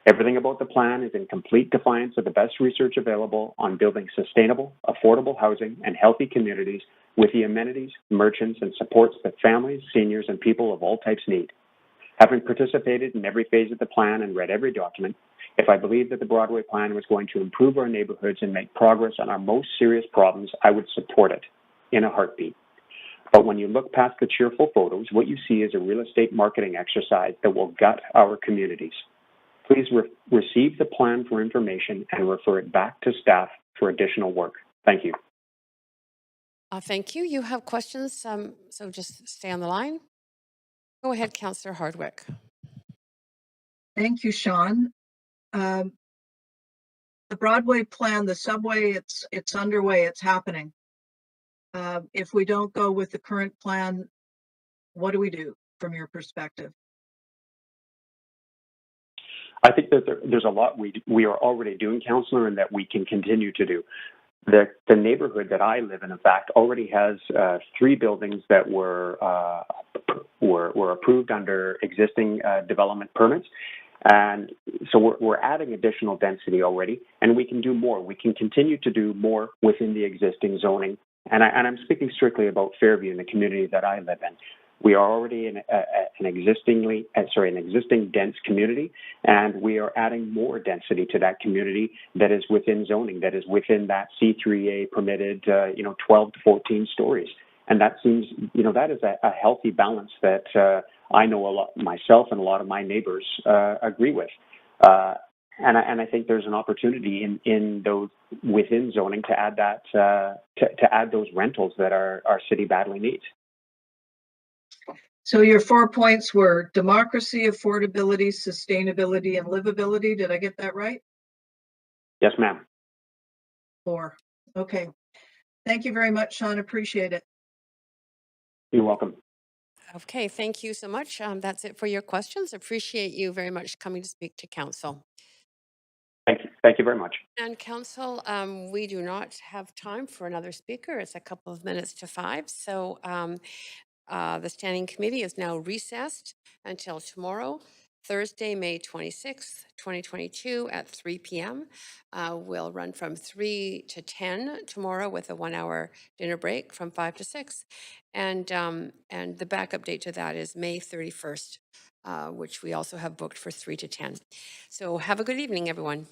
Everything about the plan is in complete defiance of the best research available on building sustainable, affordable housing and healthy communities with the amenities, merchants, and supports that families, seniors, and people of all types need. Having participated in every phase of the plan and read every document, if I believed that the Broadway plan was going to improve our neighborhoods and make progress on our most serious problems, I would support it in a heartbeat. But when you look past the cheerful photos, what you see is a real estate marketing exercise that will gut our communities. Please receive the plan for information and refer it back to staff for additional work. Thank you. Thank you. You have questions, so just stay on the line. Go ahead, Councillor Hardwick. Thank you, Sean. The Broadway plan, the subway, it's underway, it's happening. If we don't go with the current plan, what do we do from your perspective? I think that there's a lot we are already doing, Councillor, and that we can continue to do. The neighborhood that I live in fact, already has 3 buildings that were approved under existing development permits. And so we're adding additional density already, and we can do more. We can continue to do more within the existing zoning. And I'm speaking strictly about Fairview and the community that I live in. We are already in an existing dense community, and we are adding more density to that community that is within zoning, that is within that C3A permitted, 12 to 14 stories. And that seems, that is a healthy balance that I know a lot myself and a lot of my neighbors agree with. And I think there's an opportunity in those within zoning to add that to add those rentals that our city badly needs. So your 4 points were democracy, affordability, sustainability, and livability. Did I get that right? Yes, ma'am. 4. Okay. Thank you very much, Sean. Appreciate it. You're welcome. Okay, thank you so much. That's it for your questions. Appreciate you very much coming to speak to council. Thank you very much. And council, we do not have time for another speaker. It's a couple of minutes to 5. So the standing committee is now recessed until tomorrow, Thursday, May 26th, 2022 at 3 p.m. We'll run from 3 to 10 tomorrow with a 1-hour dinner break from 5 to 6. And the backup date to that is May 31st, which we also have booked for 3 to 10. So have a good evening, everyone.